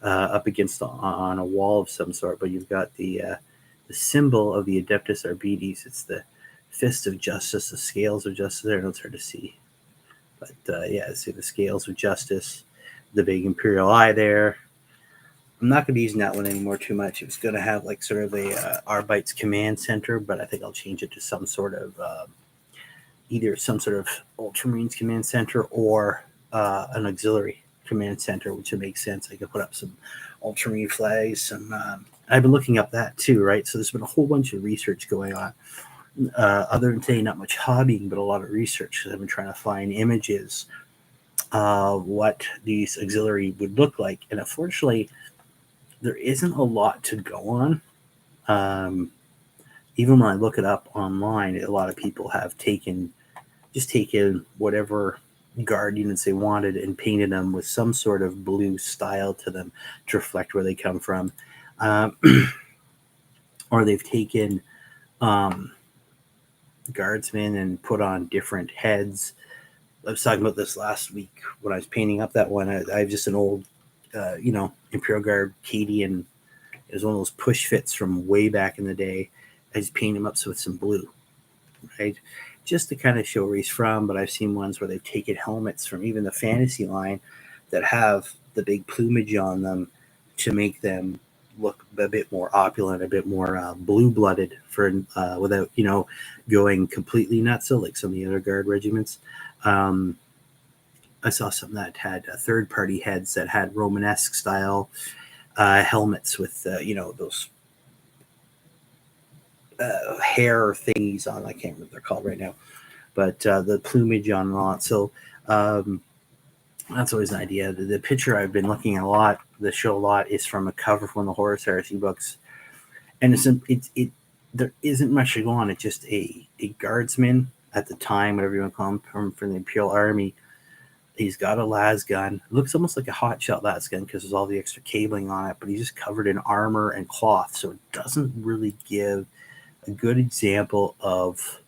S1: Up against on a wall of some sort, but you've got the symbol of the Adeptus Arbites. It's the fist of justice, the scales of justice. There, it's hard to see, but yeah, see the scales of justice, the big imperial eye there. I'm not going to be using that one anymore too much. It was going to have like sort of a Arbites command center, but I think I'll change it to some sort of either some sort of Ultramarines command center or an auxiliary command center, which would make sense. I could put up some Ultramarine flags. I've been looking up that too, right? So there's been a whole bunch of research going on. Other than saying not much hobbying, but a lot of research, because I've been trying to find images of what these auxiliary would look like. And unfortunately, there isn't a lot to go on. Even when I look it up online, a lot of people have taken whatever guard units they wanted and painted them with some sort of blue style to them to reflect where they come from. Um, or they've taken guardsmen and put on different heads. I was talking about this last week when I was painting up that one. I have just an old, Imperial Guard Cadian. It was one of those push fits from way back in the day. I just painted him up with some blue, right? Just to kind of show where he's from. But I've seen ones where they've taken helmets from even the fantasy line that have the big plumage on them to make them look a bit more opulent, a bit more blue-blooded without going completely nuts, so like some of the other guard regiments. I saw some that had third-party heads that had Romanesque style helmets with those hair thingies on. I can't remember what they're called right now, but the plumage on and all. So that's always an idea. The picture I've been looking at a lot, the show a lot, is from a cover from one of the Horus Heresy books, and there isn't much to go on. It's just a guardsman at the time, whatever you want to call him, from the Imperial Army. He's got a las gun. It looks almost like a hot shot las gun because there's all the extra cabling on it, but he's just covered in armor and cloth, so it doesn't really give a good example of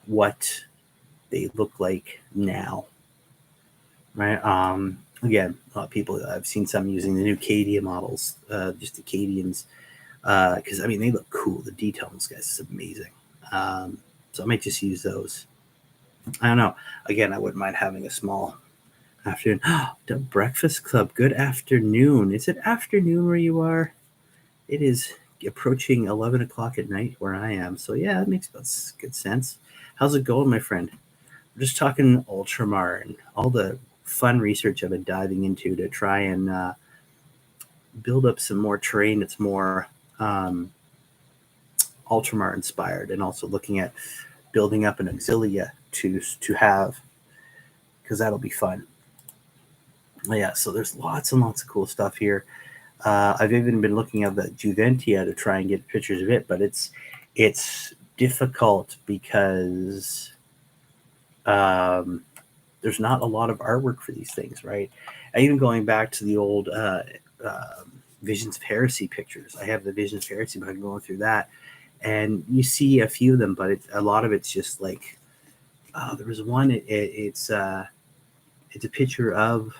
S1: what they look like now, right? Again, a lot of people, I've seen some using the new Cadia models, just the Cadians, because they look cool. The detail on those guys is amazing. So I might just use those. I don't know. Again, I wouldn't mind having a small afternoon. The Breakfast Club. Good afternoon. Is it afternoon where you are? It is approaching 11 o'clock at night where I am. So yeah, that makes good sense. How's it going, my friend? We're just talking Ultramar and all the fun research I've been diving into to try and build up some more terrain that's more Ultramar inspired, and also looking at building up an auxilia to have, because that'll be fun. Yeah, so there's lots and lots of cool stuff here. I've even been looking at the Juventia to try and get pictures of it, but it's difficult because there's not a lot of artwork for these things, right? Even going back to the old Visions of Heresy pictures. I have the Visions of Heresy, but I'm going through that, and you see a few of them, but a lot of it's just like, there was one. It's a picture of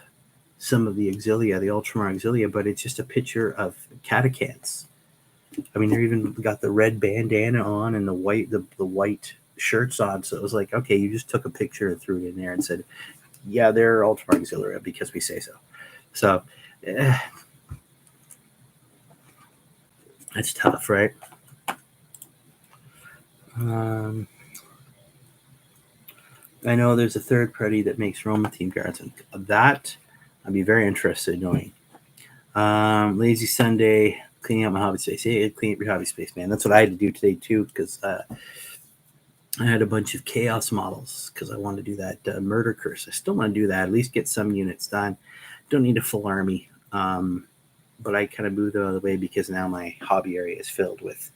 S1: some of the auxilia, the Ultramar auxilia, but it's just a picture of catechans. They're even got the red bandana on and the white shirts on. So it was like, okay, you just took a picture and threw it in there and said, yeah, they're Ultramar auxilia because we say so. So it's tough, right? I know there's a third party that makes Roma team guards, and that I'd be very interested in knowing. Lazy Sunday, cleaning up my hobby space. Hey, clean up your hobby space, man. That's what I had to do today too, because I had a bunch of chaos models because I wanted to do that murder curse. I still want to do that, at least get some units done. Don't need a full army, but I kind of moved it out of the way because now my hobby area is filled with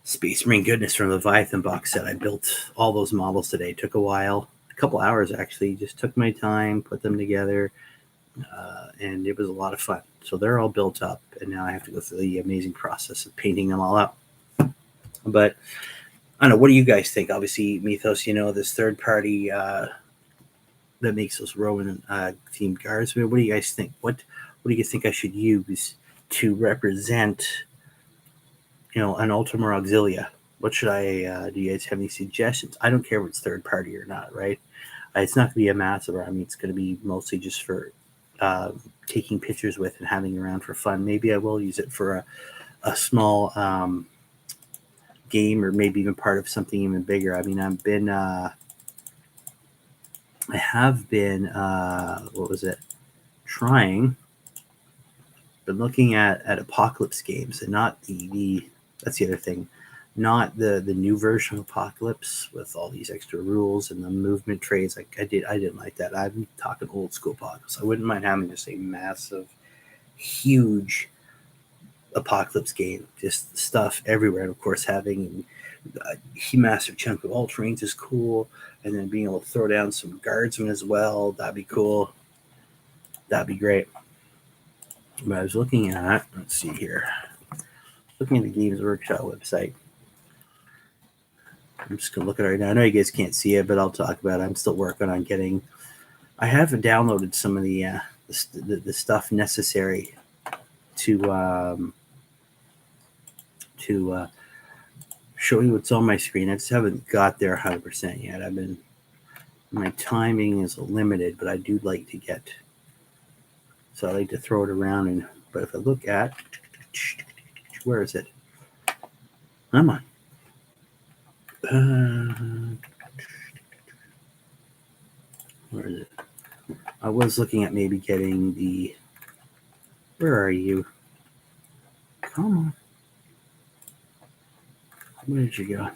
S1: Space Marine goodness from the Leviathan box set. I built all those models today. It took a while, a couple hours actually. Just took my time, put them together, and it was a lot of fun. So they're all built up, and now I have to go through the amazing process of painting them all out. But I don't know. What do you guys think? Obviously, Mythos, this third party that makes those Roman themed guards. What do you guys think? What do you think I should use to represent an Ultramar auxilia? What should I do? You guys have any suggestions? I don't care if it's third party or not, right? It's not going to be a massive army. It's going to be mostly just for taking pictures with and having around for fun. Maybe I will use it for a small game, or maybe even part of something even bigger. I have been been looking at Apocalypse games, and not that's the other thing, not the new version of Apocalypse with all these extra rules and the movement trades. I didn't like that. I'm talking old school Apocalypse. I wouldn't mind having just a massive, huge Apocalypse game, just stuff everywhere, and of course having massive chunk of Ultramarines is cool, and then being able to throw down some guardsmen as well, that'd be cool. That'd be great. But I was looking at, let's see here, looking at the Games Workshop website. I'm just gonna look at it right now. I know you guys can't see it, but I'll talk about it. I'm still working on getting. I have downloaded some of the stuff necessary to show you what's on my screen. I just haven't got there 100% yet. My timing is limited, but I do like to get. So I like to throw it around, but if I look at, where is it? Come on. Where is it? I was looking at maybe getting the. Where are you? Come on. Where did you go?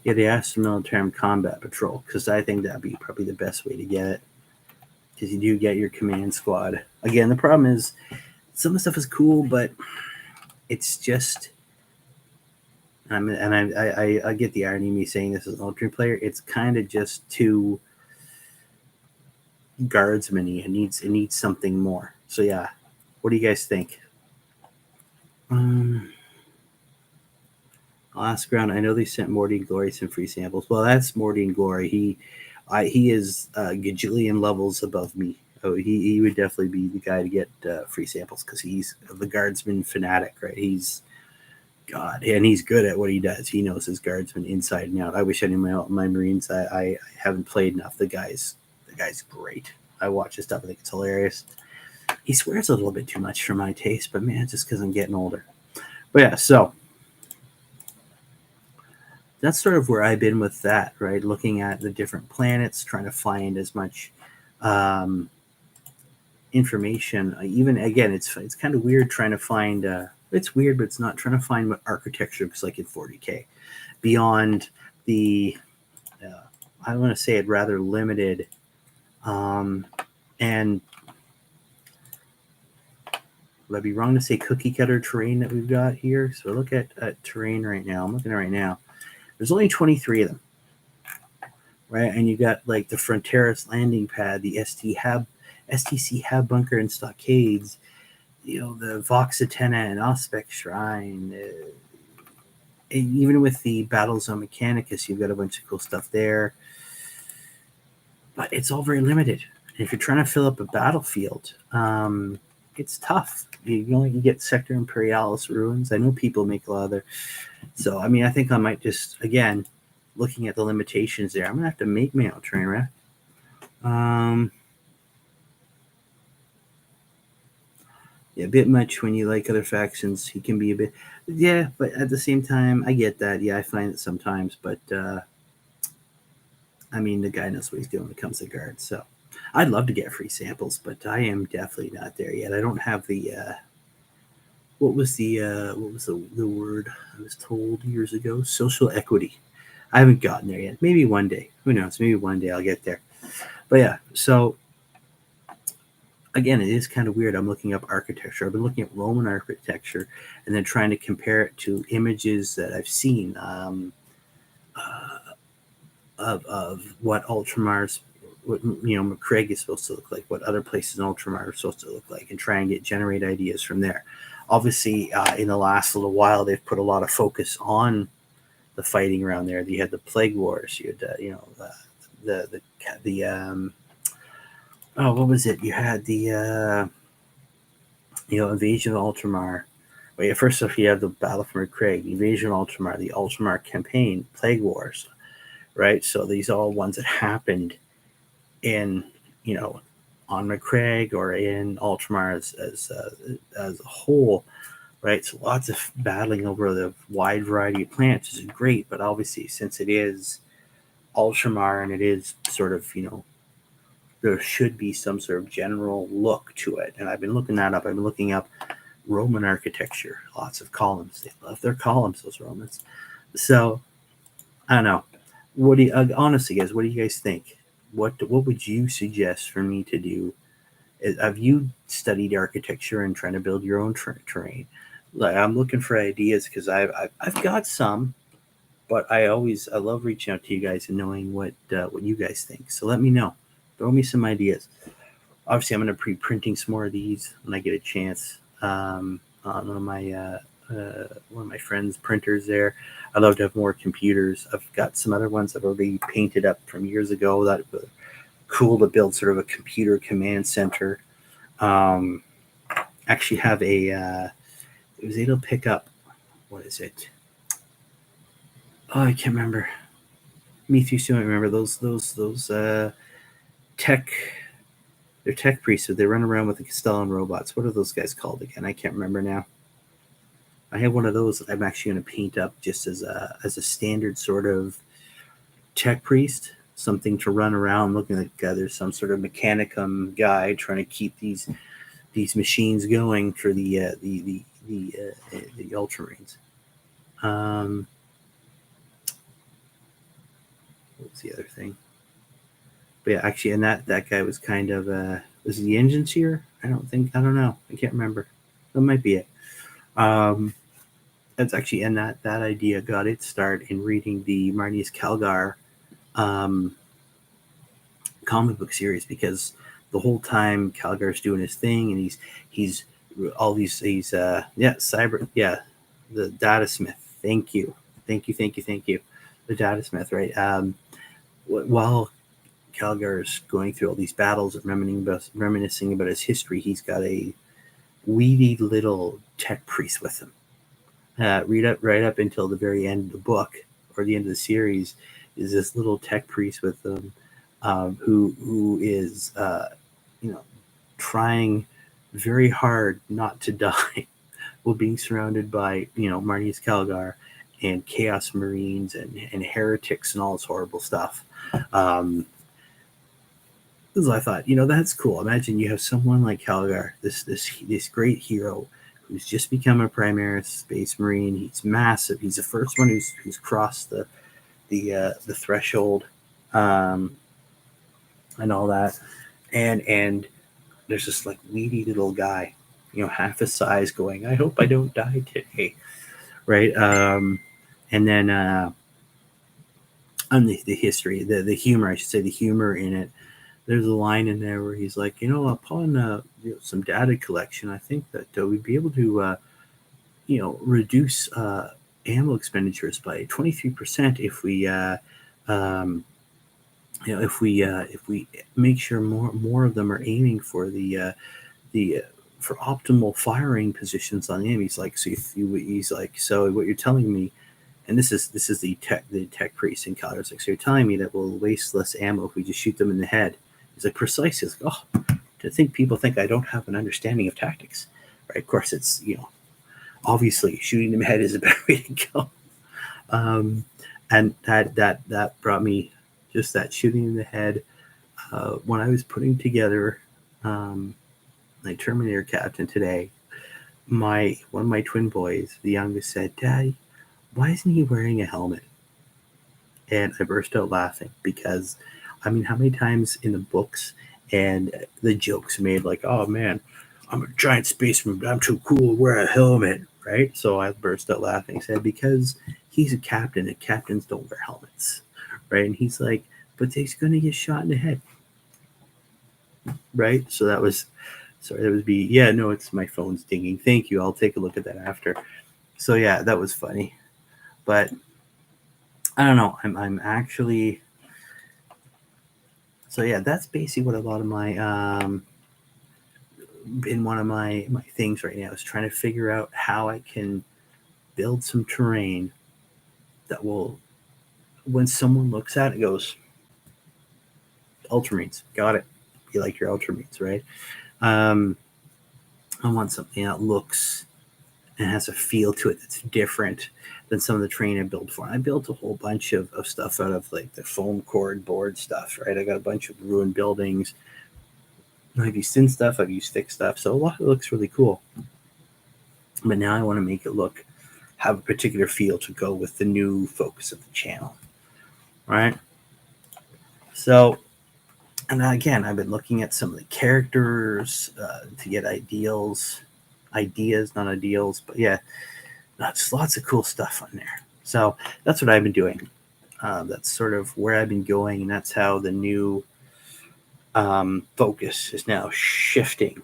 S1: Yeah, the Aston Military Combat Patrol, because I think that'd be probably the best way to get it. Because you do get your command squad. Again, the problem is some of the stuff is cool, but it's just. I get the irony of me saying this as an Ultra player. It's kind of just too guardsman-y. It needs something more. So yeah, what do you guys think? I'll ask around. I know they sent Morty and Glory some free samples. Well, that's Morty and Glory. He is gajillion levels above me. Oh, he would definitely be the guy to get free samples because he's the guardsman fanatic, right? He's God, and he's good at what he does. He knows his guardsmen inside and out. I wish I knew my Marines. I haven't played enough. The guy's great. I watch his stuff. I think it's hilarious. He swears a little bit too much for my taste, but man, just because I'm getting older. But yeah, so that's sort of where I've been with that, right? Looking at the different planets, trying to find as much information. Even again, it's kind of weird trying to find. It's weird, but it's not trying to find what architecture looks like in 40K beyond the. I want to say it rather limited, and would I be wrong to say cookie cutter terrain that we've got here? So look at terrain right now. I'm looking at it right now. There's only 23 of them, right? And you got like the Fronteras landing pad, the STC Hab bunker and stockades, the Vox Atena and Aspect Shrine. Even with the Battle Zone Mechanicus, you've got a bunch of cool stuff there. But it's all very limited. And if you're trying to fill up a battlefield, it's tough. You only can get Sector Imperialis ruins. I know people make a lot of their. So, I mean, I think I might just, again, looking at the limitations there, I'm going to have to make my own train wreck. Yeah, a bit much when you like other factions. He can be a bit, yeah, but at the same time, I get that. Yeah, I find it sometimes, but I mean, the guy knows what he's doing when it comes to guards. So I'd love to get free samples, but I am definitely not there yet. I don't have the what was the word I was told years ago? Social equity. I haven't gotten there yet. Maybe one day. Who knows? Maybe one day I'll get there. But yeah, so again, it is kind of weird. I'm looking up architecture. I've been looking at Roman architecture and then trying to compare it to images that I've seen of what Ultramar's, what McCraig is supposed to look like, what other places in Ultramar are supposed to look like, and try and generate ideas from there. Obviously, in the last little while, they've put a lot of focus on the fighting around there. You had the Plague Wars. You had what was it? You had the invasion of Ultramar. Well, first off, you have the Battle for McCraig, the invasion of Ultramar, the Ultramar campaign, Plague Wars, right? So these are all ones that happened in on McCraig or in Ultramar as a whole, right? So lots of battling over the wide variety of planets is great, but obviously since it is Ultramar and it is sort of there should be some sort of general look to it. And I've been looking that up. I've been looking up Roman architecture, lots of columns. They love their columns, those Romans. So I don't know. What do you honestly, guys? What do you guys think? What would you suggest for me to do? Have you studied architecture and trying to build your own terrain? Like, I'm looking for ideas because I've got some. But I love reaching out to you guys and knowing what you guys think. So let me know. Throw me some ideas. Obviously, I'm going to be printing some more of these when I get a chance. On one of my friends' printers there. I'd love to have more computers. I've got some other ones that I've already painted up from years ago that were cool to build sort of a computer command center. Actually have it was able to pick up, what is it? Oh, I can't remember. Me too soon. I remember those tech. They're tech priests. They run around with the Castellan robots. What are those guys called again? I can't remember now. I have one of those that I'm actually going to paint up just as a standard sort of tech priest, something to run around looking like there's some sort of mechanicum guy trying to keep these machines going for the Ultramarines. What was the other thing? But yeah, actually, and that guy was kind of was he the engine seer? I don't know. I can't remember. That might be it. That's actually, and that idea got its start in reading the Marnius Calgar comic book series, because the whole time Calgar's doing his thing, and he's all these the data smith. Thank you, the data smith, right? While Calgar's going through all these battles and reminiscing about his history, he's got a weedy little tech priest with him. Right up until the very end of the book or the end of the series is this little tech priest with them, who is trying very hard not to die while being surrounded by Marnius Calgar and Chaos Marines and heretics and all this horrible stuff. So I thought, that's cool. Imagine you have someone like Calgar, this great hero who's just become a Primaris Space Marine. He's massive. He's the first one who's crossed the threshold, and all that. And there's this like weedy little guy, half his size, going, "I hope I don't die today," right? And then on the history, the humor, I should say, the humor in it. There's a line in there where he's like, upon some data collection, I think that we'd be able to, reduce ammo expenditures by 23% if we, if we make sure more of them are aiming for the for optimal firing positions on the enemy. He's like, so what you're telling me, and this is the tech priest in Calgary. Like, so you're telling me that we'll waste less ammo if we just shoot them in the head. He's like, precise. He's like, to think people think I don't have an understanding of tactics, right? Of course, it's obviously shooting them in the head is a better way to go. And that brought me just that shooting in the head. When I was putting together my Terminator Captain today, one of my twin boys, the youngest, said, "Daddy, why isn't he wearing a helmet?" And I burst out laughing because, how many times in the books and the jokes made like, "Oh man, I'm a giant spaceman, but I'm too cool to wear a helmet," right? So I burst out laughing. I said, because he's a captain and captains don't wear helmets, right? And he's like, but he's going to get shot in the head, right? So that was, it's my phone's dinging. Thank you. I'll take a look at that after. So yeah, that was funny. But I don't know. I'm actually. So yeah, that's basically what a lot of my in one of my things right now is trying to figure out how I can build some terrain that will, when someone looks at it, goes, Ultramarines, got it. You like your Ultramarines, right? I want something that looks and has a feel to it that's different than some of the terrain I built for. And I built a whole bunch of stuff out of like the foam core board stuff, right? I got a bunch of ruined buildings. I've used thin stuff, I've used thick stuff, so a lot of it looks really cool. But now I want to make it have a particular feel to go with the new focus of the channel, right? So, and again, I've been looking at some of the characters to get ideas, not ideals, but yeah, lots of cool stuff on there. So that's what I've been doing. That's sort of where I've been going, and that's how the new focus is now shifting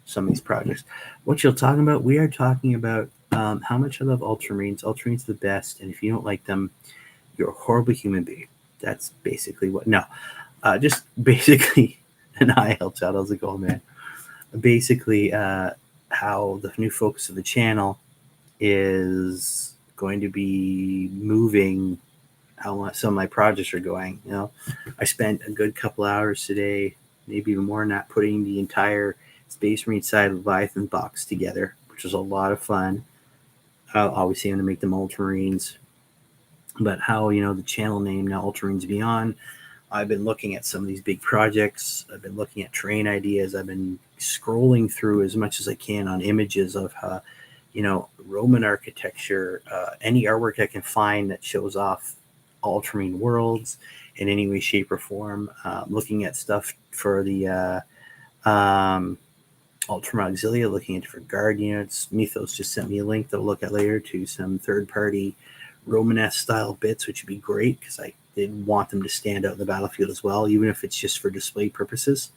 S1: some of these projects. What you're talking about, we are talking about how much I love Ultramarines. Ultramarines are the best, and if you don't like them, you're a horrible human being. That's basically what. No, just basically an IL chat. How's it going, man? Basically, how the new focus of the channel is going to be moving how some of my projects are going. You know, I spent a good couple hours today, maybe even more than that, putting the entire Space Marine side Leviathan box together, which was a lot of fun. Obviously, I'm going to make them Ultramarines, but how, the channel name now, Ultramarines Beyond. I've been looking at some of these big projects. I've been looking at terrain ideas. I've been scrolling through as much as I can on images of Roman architecture, any artwork I can find that shows off Ultramarine worlds in any way, shape, or form. Looking at stuff for the Ultramar Auxilia, looking at different guard units. Mythos just sent me a link that I'll look at later to some third-party Romanesque style bits, which would be great because I did want them to stand out in the battlefield as well, even if it's just for display purposes.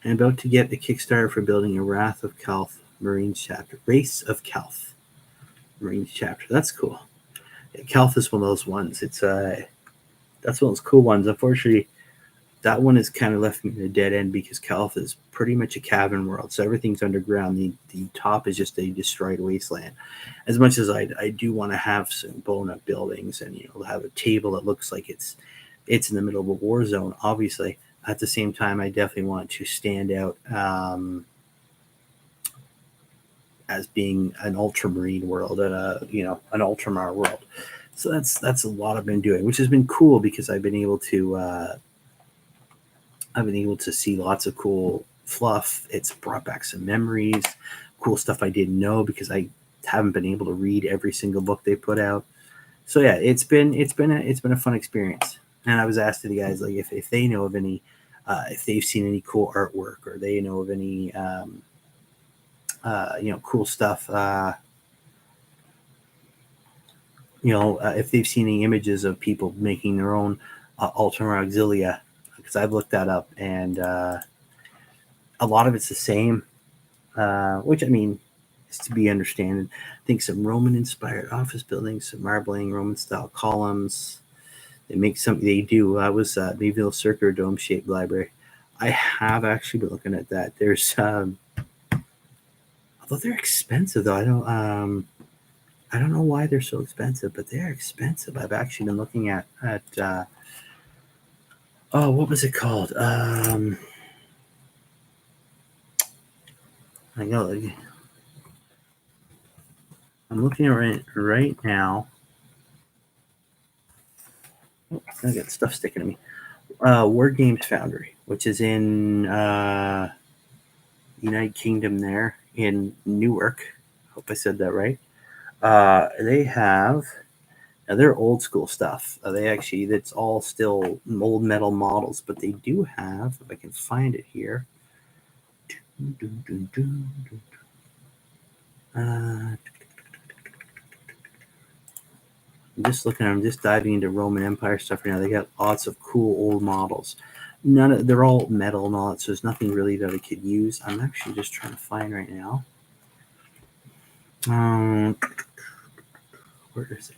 S1: I'm about to get a Kickstarter for building a Wrath of Calth Marines chapter. Race of Calth Marines chapter. That's cool. Yeah, Calth is one of those ones. It's that's one of those cool ones. Unfortunately, that one has kind of left me in a dead end because Calth is pretty much a cavern world, so everything's underground. The top is just a destroyed wasteland. As much as I do want to have some blown up buildings and have a table that looks like it's in the middle of a war zone, obviously. At the same time, I definitely want to stand out as being an Ultramarine world and an Ultramar world. So that's a lot I've been doing, which has been cool because I've been able to see lots of cool fluff. It's brought back some memories, cool stuff I didn't know because I haven't been able to read every single book they put out. So yeah, it's been a fun experience. And I was asked to the guys like if they know of any, if they've seen any cool artwork or they know of any cool stuff. If they've seen any images of people making their own Ultramar Auxilia, because I've looked that up and a lot of it's the same, which I mean is to be understood. I think some Roman-inspired office buildings, some marbling Roman-style columns. They do. I was maybe a circular dome-shaped library. I have actually been looking at that. There's although they're expensive though. I don't know why they're so expensive, but they're expensive. I've actually been looking at what was it called? I know. I'm looking at it right now. Oh, I got stuff sticking to me. War Games Foundry, which is in United Kingdom there in Newark. Hope I said that right. They have now they're old school stuff. That's all still old metal models, but they do have, if I can find it here. I'm just looking. I'm just diving into Roman Empire stuff right now. They got lots of cool old models. They're all metal and all that, so there's nothing really that I could use. I'm actually just trying to find right now. Where is it?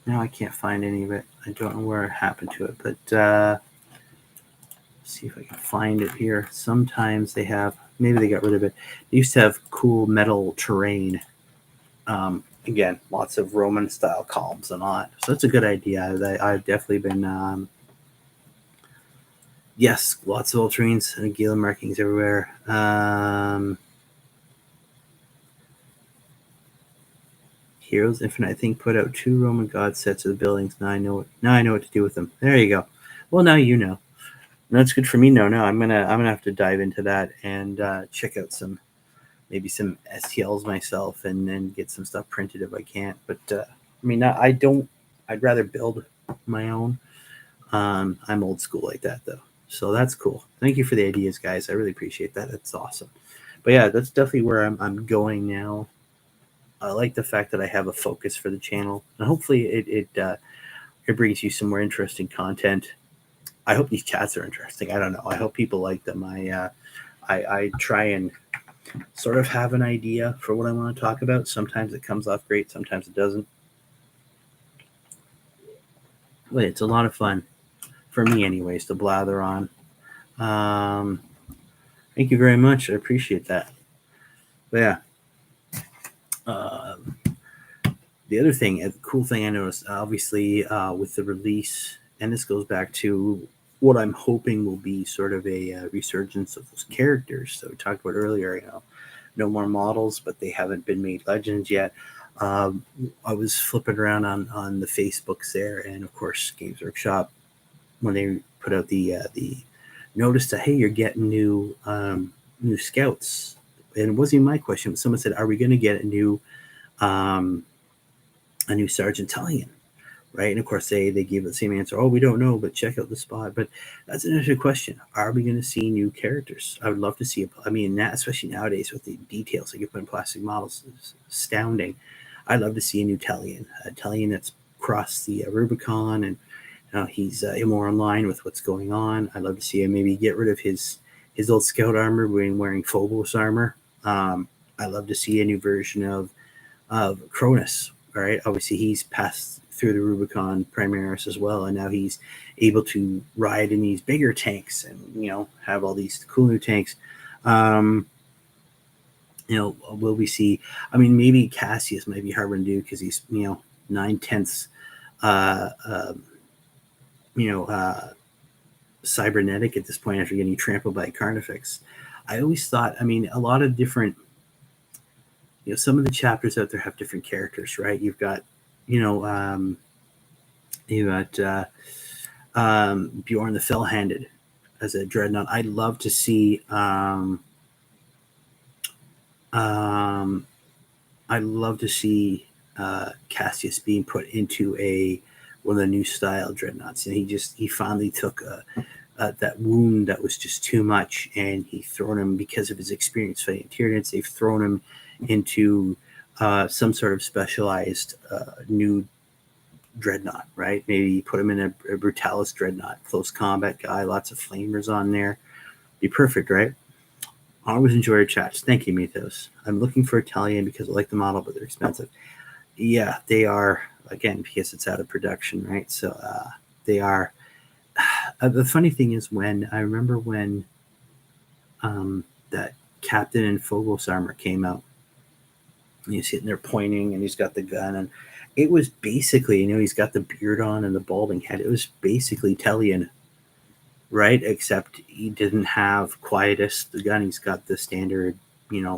S1: Now I can't find any of it. I don't know where it happened to it, but see if I can find it here. Sometimes they have, maybe they got rid of it. They used to have cool metal terrain. Again, lots of Roman style columns and all that. So that's a good idea. I've definitely been, yes, lots of Ultramarines and Gila markings everywhere. Heroes Infinite, I think, put out 2 Roman god sets of the buildings. Now I know what to do with them. There you go. Well, now you know. That's good for me. No, I'm gonna have to dive into that and check out maybe some STLs myself and then get some stuff printed if I can't. But I mean, I don't. I'd rather build my own. I'm old school like that though. So that's cool. Thank you for the ideas, guys. I really appreciate that. That's awesome. But yeah, that's definitely where I'm going now. I like the fact that I have a focus for the channel, and hopefully it brings you some more interesting content. I hope these chats are interesting. I don't know. I hope people like them. I try and sort of have an idea for what I want to talk about. Sometimes it comes off great, sometimes it doesn't. But it's a lot of fun for me, anyways, to blather on. Thank you very much. I appreciate that. But yeah. The other thing, a cool thing I noticed, obviously, with the release, and this goes back to what I'm hoping will be sort of a resurgence of those characters. So we talked about earlier, no more models, but they haven't been made legends yet. I was flipping around on the Facebooks there, and of course, Games Workshop, when they put out the notice that, hey, you're getting new scouts, and it wasn't even my question, but someone said, are we going to get a new Sergeant Talion? Right, and of course they gave the same answer. Oh, we don't know, but check out the spot. But that's an interesting question. Are we going to see new characters? I would love to see. I mean, especially nowadays with the details that you put in plastic models, is astounding. I'd love to see a new Talion, that's crossed the Rubicon, and he's more in line with what's going on. I'd love to see him maybe get rid of his old scout armor, wearing Phobos armor. I'd love to see a new version of Cronus. All right, obviously he's passed through the Rubicon Primaris as well, and now he's able to ride in these bigger tanks and have all these cool new tanks. Will we see? I mean, maybe Cassius might be hard to do because he's 9/10 cybernetic at this point after getting trampled by a Carnifex. I always thought, I mean, a lot of different, some of the chapters out there have different characters, right? You've got, Bjorn the Fell-Handed as a dreadnought. I'd love to see, Cassius being put into one of the new style dreadnoughts, and he finally took that wound that was just too much, and he thrown him, because of his experience fighting Tyranids, they've thrown him into some sort of specialized new dreadnought, right? Maybe put him in a Brutalis dreadnought, close combat guy, lots of flamers on there. Be perfect, right? I always enjoy your chats. Thank you, Mythos. I'm looking for Italian because I like the model, but they're expensive. Yeah, they are, again, because it's out of production, right? So they are. The funny thing is, I remember when that Captain and Phobos armor came out, and he's sitting there pointing, and he's got the gun, and it was basically, he's got the beard on and the balding head. It was basically Talion, right? Except he didn't have Quietus, the gun. He's got the standard,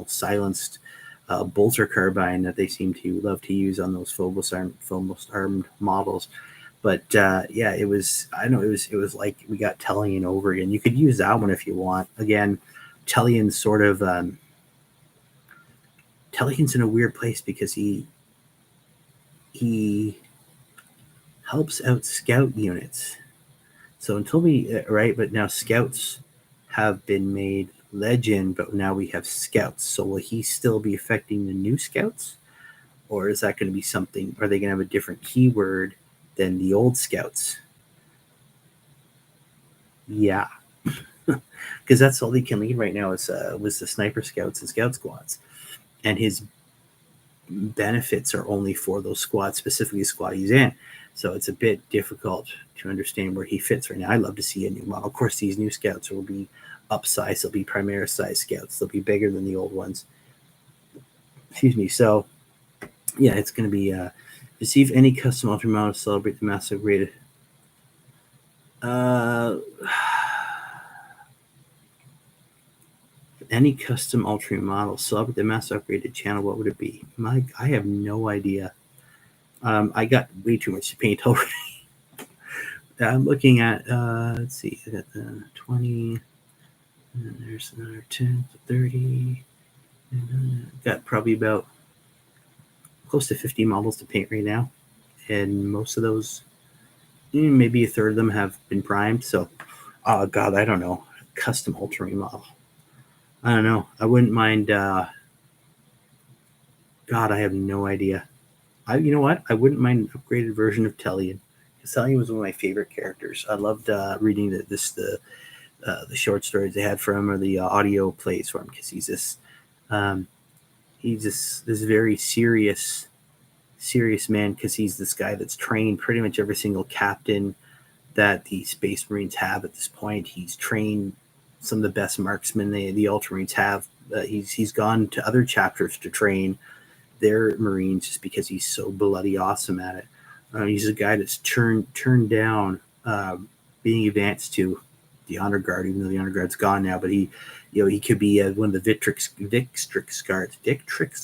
S1: silenced bolter carbine that they seem to love to use on those Phobos armed models. But yeah, it was like we got Talion over again. You could use that one if you want. Again, Talion's sort of Talion's in a weird place because he helps out scout units. So until but now scouts have been made legend, but now we have scouts. So will he still be affecting the new scouts, or is that going to be something? Are they going to have a different keyword than the old scouts? Yeah, because that's all he can lead right now was the sniper scouts and scout squads, and his benefits are only for those squads, specifically the squad he's in. So it's a bit difficult to understand where he fits right now. I'd love to see a new model. Of course, these new scouts will be upsized. They'll be Primaris size scouts. They'll be bigger than the old ones. Excuse me. So yeah, it's going to be receive any custom Ultramarines to celebrate the mass upgraded. Any custom Ultramarine model celebrate the mass upgraded channel, what would it be? I have no idea. I got way too much to paint already. I'm looking at, let's see, I got the 20, and there's another 10, 30. Got probably about close to 50 models to paint right now. And most of those, maybe a third of them have been primed. So Oh God, I don't know. Custom Ultramarine model. I don't know. I wouldn't mind. God, I have no idea. You know what? I wouldn't mind an upgraded version of Tellian. Tellian was one of my favorite characters. I loved reading the short stories they had for him or the audio plays for him because um, he's this very serious man because he's this guy that's trained pretty much every single captain that the Space Marines have at this point. He's trained some of the best marksmen the Ultramarines have. He's gone to other chapters to train their Marines just because he's so bloody awesome at it. He's a guy that's turned down being advanced to the honor guard, even though the honor guard's gone now. But he could be one of the Victrix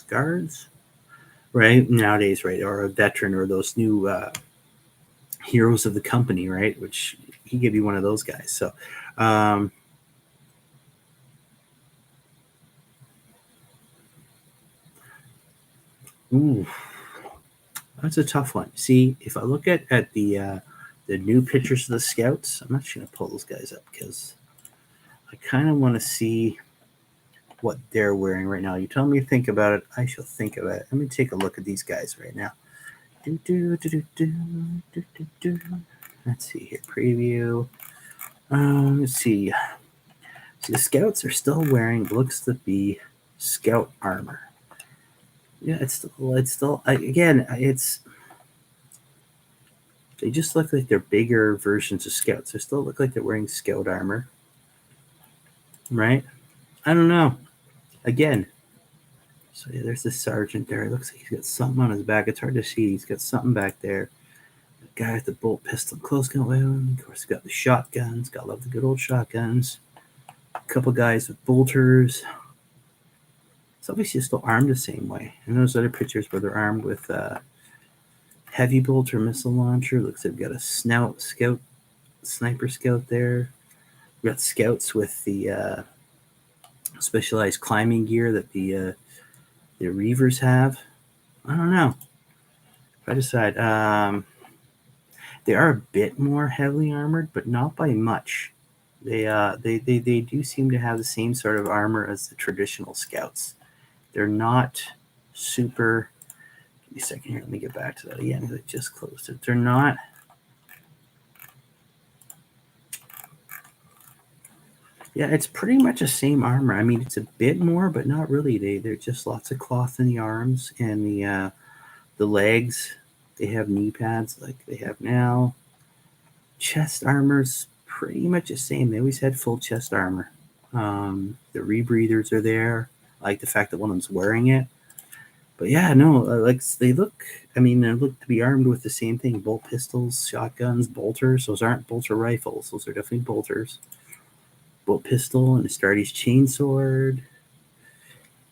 S1: guards, right nowadays, right, or a veteran, or those new heroes of the company, right? Which he could be one of those guys. So, ooh, that's a tough one. See, if I look at the new pictures of the scouts, I'm not just gonna pull those guys up because I kind of want to see what they're wearing right now. You tell me to think about it. I shall think about it. Let me take a look at these guys right now. Let's see here. Preview. Let's see. So the scouts are still wearing looks to be scout armor. Yeah, it's they just look like they're bigger versions of scouts. They still look like they're wearing scout armor, right? I don't know. Again, so yeah, there's the sergeant there. It looks like he's got something on his back. It's hard to see. He's got something back there. The guy with the bolt pistol, close gun weapon. Of course, he's got the shotguns. Gotta love the good old shotguns. A couple guys with bolters. It's obviously still armed the same way. And those other pictures where they're armed with heavy bolter missile launcher. Looks like they've got a sniper scout there. We've got scouts with the specialized climbing gear that the Reavers have. I don't know. If I decide, they are a bit more heavily armored, but not by much. They do seem to have the same sort of armor as the traditional scouts. They're not super. Give me a second here. Let me get back to that again. I just closed it. They're not. Yeah, it's pretty much the same armor. I mean, it's a bit more, but not really. They're just lots of cloth in the arms and the legs. They have knee pads like they have now. Chest armor's pretty much the same. They always had full chest armor. The rebreathers are there. I like the fact that one of them's wearing it. But yeah, no, like they look. I mean, they look to be armed with the same thing: bolt pistols, shotguns, bolters. Those aren't bolter rifles. Those are definitely bolters. Bolt pistol and Astartes chainsword.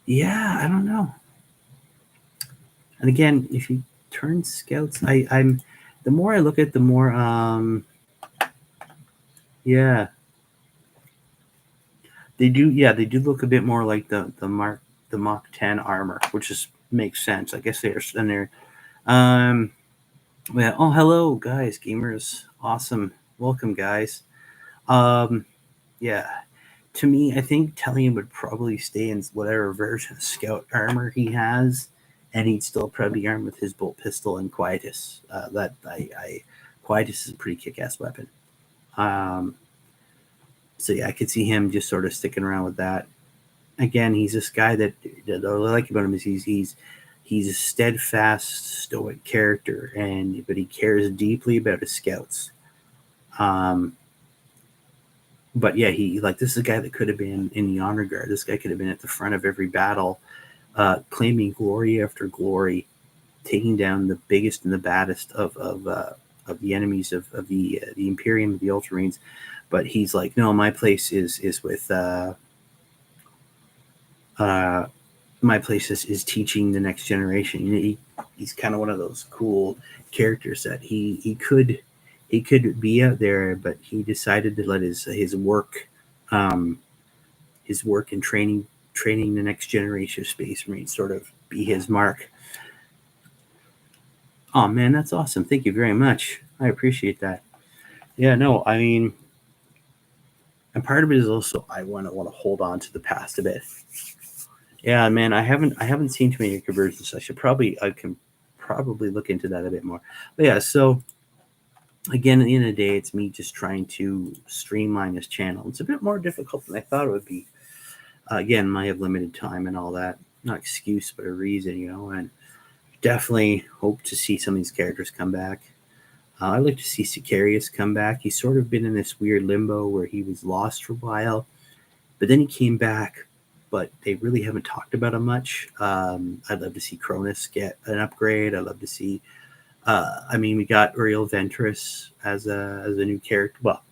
S1: Yeah, I don't know. And again, if you turn scouts, I'm the more I look at, the more yeah, they do. Yeah, they do look a bit more like the Mach 10 armor, which is makes sense. I guess they're. Um, well, oh, hello, guys, gamers, awesome, welcome, guys. Um, yeah, to me, I think Tellian would probably stay in whatever version of scout armor he has, and he'd still probably be armed with his bolt pistol and Quietus. Quietus is a pretty kick-ass weapon. Um, so yeah, I could see him just sort of sticking around with that. Again, he's this guy that what I like about him is he's a steadfast, stoic character, but he cares deeply about his scouts. But yeah, this is a guy that could have been in the honor guard. This guy could have been at the front of every battle, claiming glory after glory, taking down the biggest and the baddest of the enemies of the Imperium, of the Ultramarines. But he's like, no, my place is with my place is teaching the next generation. You know, he's kind of one of those cool characters that he could be out there, but he decided to let his work in training the next generation of Space Marines sort of be his mark. Oh man, that's awesome! Thank you very much. I appreciate that. Yeah, no, I mean, And part of it is also I want to hold on to the past a bit. Yeah, man, I haven't seen too many conversions. I can probably look into that a bit more. But yeah, so again, at the end of the day, it's me just trying to streamline this channel. It's a bit more difficult than I thought it would be. Again, I have limited time and all that. Not excuse, but a reason, and definitely hope to see some of these characters come back. I'd like to see Sicarius come back. He's sort of been in this weird limbo where he was lost for a while, but then he came back, but they really haven't talked about him much. I'd love to see Cronus get an upgrade. I'd love to see, we got Uriel Ventress as a new character. Well,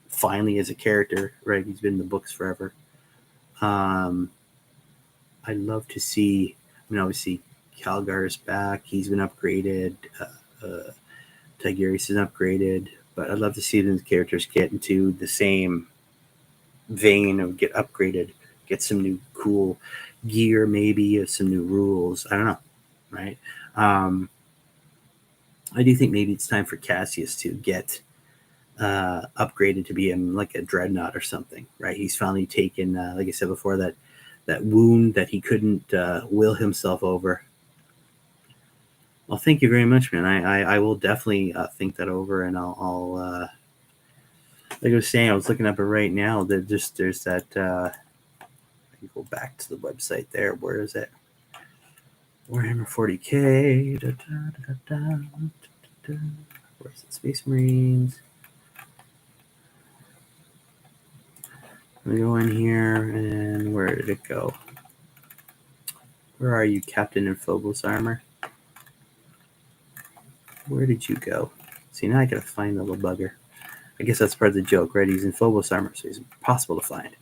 S1: finally as a character, right? He's been in the books forever. I'd love to see, obviously Calgar is back. He's been upgraded. Tigurius is upgraded, but I'd love to see these characters get into the same vein of get upgraded, get some new cool gear, maybe some new rules. I don't know, right? I do think maybe it's time for Cassius to get upgraded to be like a dreadnought or something, right? He's finally taken, like I said before, that wound that he couldn't will himself over. Well, thank you very much, man. I will definitely think that over, and I'll like I was saying, I was looking up it right now. There's that. I can go back to the website there. Where is it? Warhammer 40K. Where's it? Space Marines. Let me go in here, and where did it go? Where are you, Captain in Phobos armor? Where did you go? See, now I gotta find the little bugger. I guess that's part of the joke, right? He's in Phobos armor, so he's impossible to find.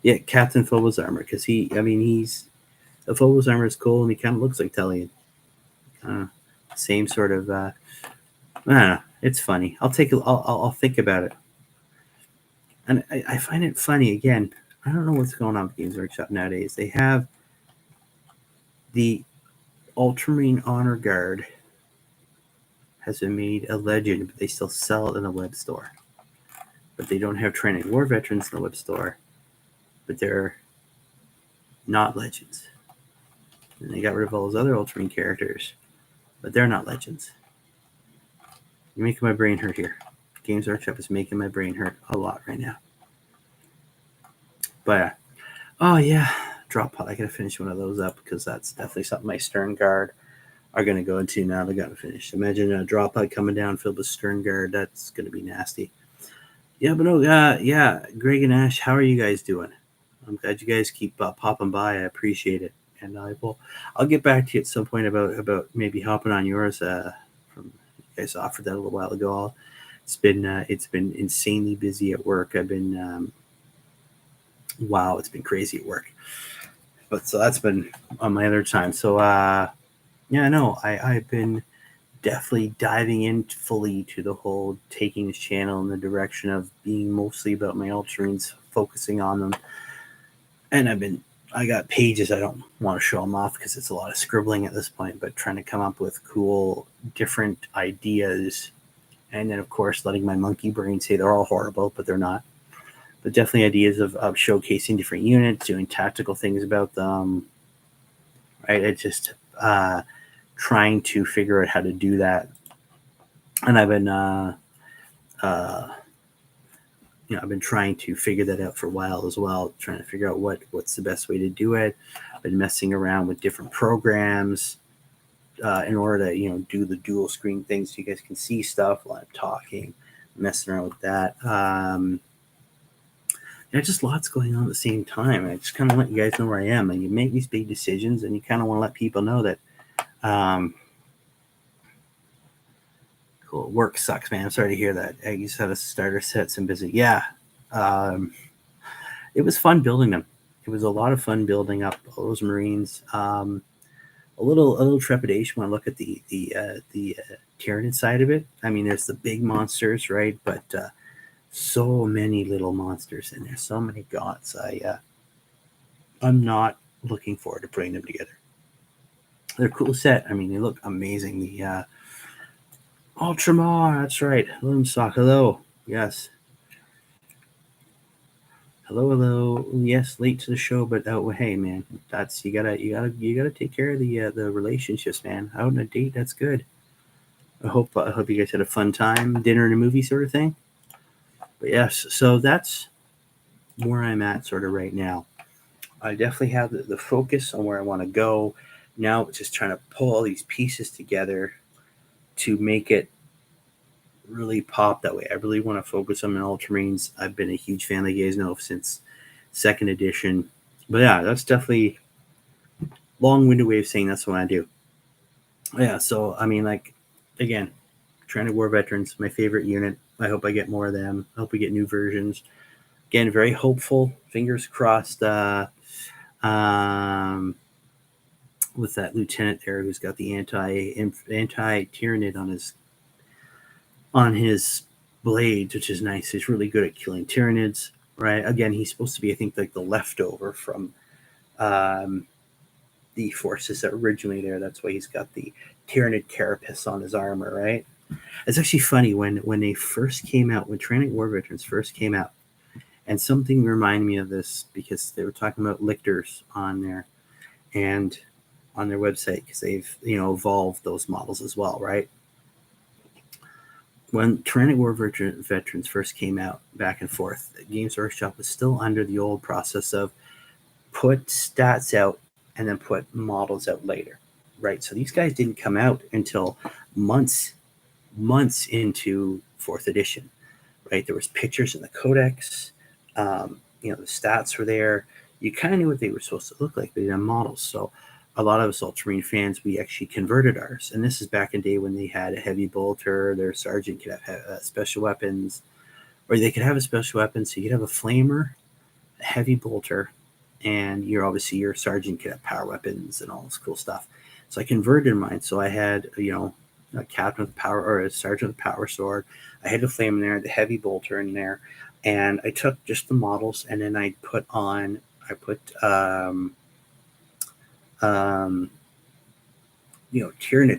S1: Yeah, Captain Phobos armor, because he's the Phobos armor is cool, and he kind of looks like Tellian. Same sort of. I don't know. It's funny. I'll think about it. And I find it funny again. I don't know what's going on with Games Workshop nowadays. They have the Ultramarine Honor Guard has been made a legend, but they still sell it in the web store. But they don't have training war veterans in the web store, but they're not legends. And they got rid of all those other Ultramarine characters, but they're not legends. You're making my brain hurt here. Games Workshop is making my brain hurt a lot right now. But, oh yeah, drop pod. I gotta finish one of those up because that's definitely something my Stern Guard are going to go into now. They got to finish. Imagine a drop pod coming down filled with Stern Guard. That's going to be nasty. Yeah, but no, yeah, Greg and Ash, how are you guys doing? I'm glad you guys keep popping by. I appreciate it, and I'll get back to you at some point about maybe hopping on yours. From you guys offered that a little while ago. It's been insanely busy at work. I've been wow, it's been crazy at work. But so that's been on my other time. So yeah, no, I've been definitely diving in fully to the whole taking this channel in the direction of being mostly about my Ultramarines, focusing on them. And I got pages. I don't want to show them off because it's a lot of scribbling at this point, but trying to come up with cool, different ideas. And then, of course, letting my monkey brain say they're all horrible, but they're not. But definitely ideas of showcasing different units, doing tactical things about them. Right? It's just trying to figure out how to do that. And I've been I've been trying to figure that out for a while as well, trying to figure out what's the best way to do it. I've been messing around with different programs in order to do the dual screen thing so you guys can see stuff while I'm talking, messing around with that. Just lots going on at the same time. I just kind of let you guys know where I am. And you make these big decisions, and you kind of want to let people know that cool. Work sucks, man. I'm sorry to hear that. I just had a starter set, some busy. Yeah. It was fun building them. It was a lot of fun building up all those Marines. A little trepidation when I look at the Tyranid side of it. I mean, there's the big monsters, right? But so many little monsters in there, so many gods. I'm not looking forward to putting them together. They're a cool set. I mean, they look amazing. The Ultramar, that's right. Loomsock, hello. Yes. Hello. Yes, late to the show, but hey, man, that's you gotta take care of the relationships, man. Out on a date, that's good. I hope you guys had a fun time, dinner and a movie sort of thing. But yes, so that's where I'm at sort of right now. I definitely have the focus on where I want to go. Now it's just trying to pull all these pieces together to make it really pop that way. I really want to focus on my Ultramarines. I've been a huge fan, like you guys know, since second edition. But yeah, that's definitely long-winded way of saying that's what I do. Yeah, so I mean, like, again, Training War Veterans, my favorite unit. I hope I get more of them. I hope we get new versions. Again, very hopeful. Fingers crossed. Um, with that lieutenant there who's got the anti Tyranid on his blades, which is nice. He's really good at killing Tyranids. Right. Again, he's supposed to be, I think, like the leftover from um, the forces that were originally there. That's why he's got the Tyranid carapace on his armor, right? It's actually funny when they first came out, when Training War Veterans first came out, and something reminded me of this because they were talking about lictors on there and on their website because they've evolved those models as well, right? When Training War Veterans first came out back and forth, Games Workshop was still under the old process of put stats out and then put models out later, right? So these guys didn't come out until months into fourth edition, right? There was pictures in the codex, the stats were there. You kind of knew what they were supposed to look like, but they had models. So a lot of us Ultramarine fans, we actually converted ours. And this is back in day when they had a heavy bolter, their sergeant could have special weapons, or they could have a special weapon. So you could have a flamer, a heavy bolter, and your sergeant could have power weapons and all this cool stuff. So I converted mine. So I had, a captain with power or a sergeant with power sword. I had the flame in there, the heavy bolter in there, and I took just the models and then I put Tyranid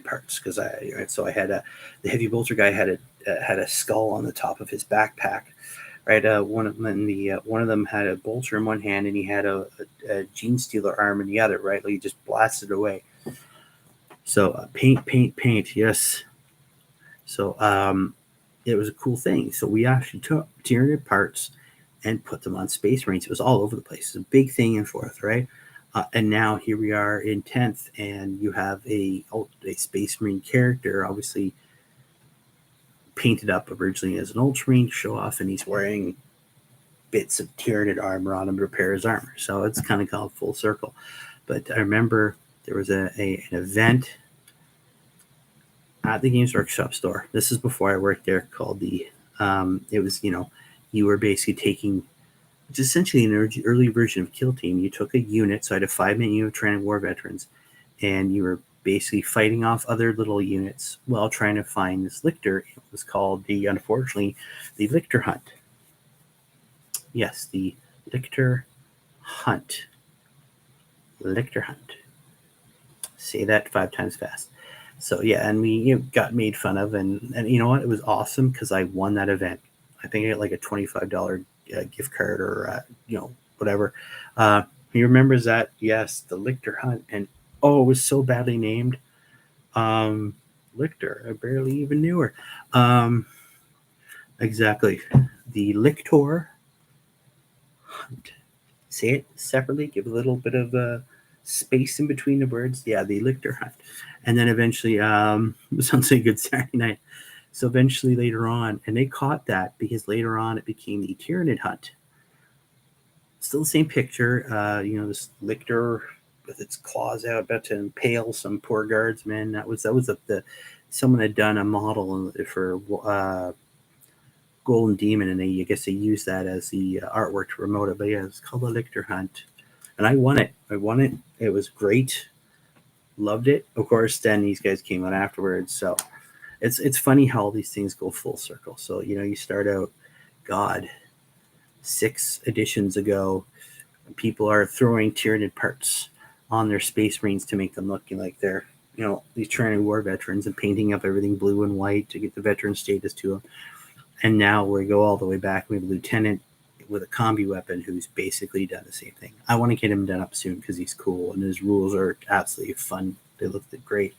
S1: parts because I had the heavy bolter guy had a skull on the top of his backpack. Right, one of them had a bolter in one hand, and he had a gene stealer arm in the other. Right, like he just blasted away. So paint. Yes. So it was a cool thing. So we actually took Tyranid parts and put them on Space Marines. It was all over the place. It's a big thing in fourth, right? And now here we are in 10th, and you have a Space Marine character, obviously painted up originally as an Ultramarine to show off, and he's wearing bits of Tyranid armor on him to repair his armor. So it's kind of gone full circle. But I remember there was an event at the Games Workshop store. This is before I worked there. Called it was you were basically taking. It's essentially an early version of Kill Team. You took a unit, so I had a 5-minute unit of Training War Veterans, and you were basically fighting off other little units while trying to find this lictor. It was called unfortunately, the Lictor Hunt. Yes, the Lictor Hunt. Lictor Hunt. Say that 5 times fast. So yeah, and we got made fun of, and you know what? It was awesome because I won that event. I think I got like a $25 gift card or whatever. He remembers that. Yes, the Lictor Hunt, and it was so badly named. Lictor, I barely even knew her. Exactly, the Lictor Hunt. Say it separately. Give a little bit of space in between the words. Yeah, the Lictor Hunt, and then eventually, it sounds like a good Saturday night. So eventually later on, and they caught that because later on it became the Tyranid Hunt. Still the same picture, this lictor with its claws out about to impale some poor guardsmen. That was the someone had done a model for Golden Demon, and I guess they used that as the artwork to promote it. But yeah, it's called the Lictor Hunt, and I won it. It was great. Loved it. Of course, then these guys came out afterwards, so it's funny how all these things go full circle. So you start out, God, 6 editions ago, people are throwing Tyranid parts on their Space Marines to make them look like they're these Training War Veterans and painting up everything blue and white to get the veteran status to them. And now we go all the way back. We have a lieutenant with a combi weapon who's basically done the same thing. I want to get him done up soon because he's cool and his rules are absolutely fun. They look great,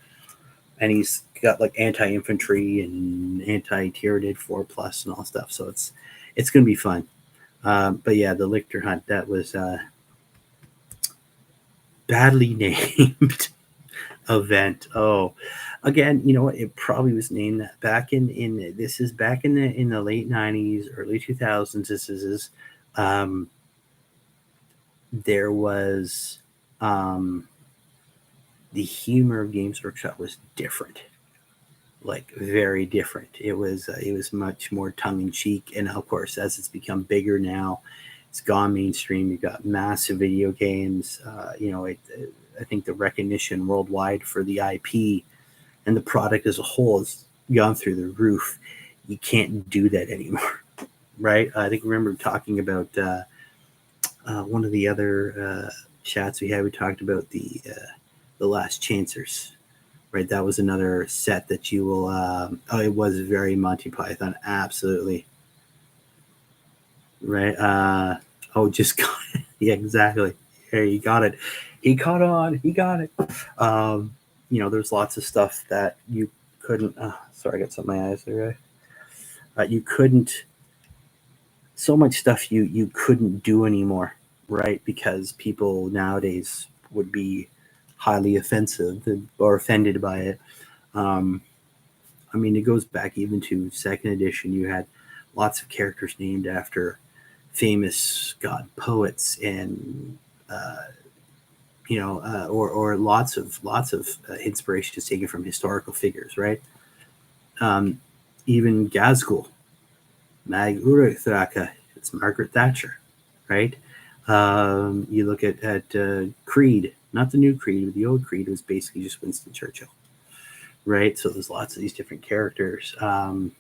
S1: and he's got like anti-infantry and anti-Tyranid 4+ and all stuff. So it's going to be fun. But yeah, the Lictor Hunt, that was badly named event. Oh, again, you know what? It probably was named back in this is back in the late 90s, early 2000s. This is there was the humor of Games Workshop was different, like very different. It was much more tongue in cheek, and of course, as it's become bigger now, it's gone mainstream. You've got massive video games. I think the recognition worldwide for the IP and the product as a whole has gone through the roof. You can't do that anymore, right? I think remember talking about one of the other chats we had. We talked about the Last Chancers, right? That was another set that you will. It was very Monty Python, absolutely, right? Just got it. Yeah, exactly. There, you got it. He caught on. He got it. There's lots of stuff that you couldn't. Sorry, I got something in my eyes there. You couldn't. So much stuff you couldn't do anymore, right? Because people nowadays would be highly offensive or offended by it. It goes back even to second edition. You had lots of characters named after famous god poets and or lots of inspirations taken from historical figures, right? Even Gazgul, Mag Uruthraka, it's Margaret Thatcher, right? You look at Creed, not the new Creed, but the old Creed was basically just Winston Churchill, right? So there's lots of these different characters, and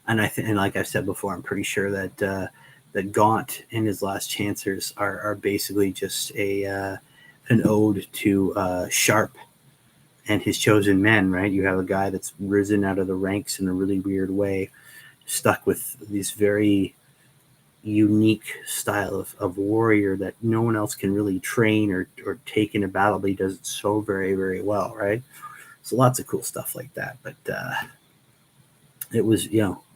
S1: like I've said before, I'm pretty sure that that Gaunt and his Last Chancers are basically just an ode to Sharp and his chosen men, right? You have a guy that's risen out of the ranks in a really weird way, stuck with this very unique style of warrior that no one else can really train or take in a battle, but he does it so very, very well, right? So lots of cool stuff like that. But it was,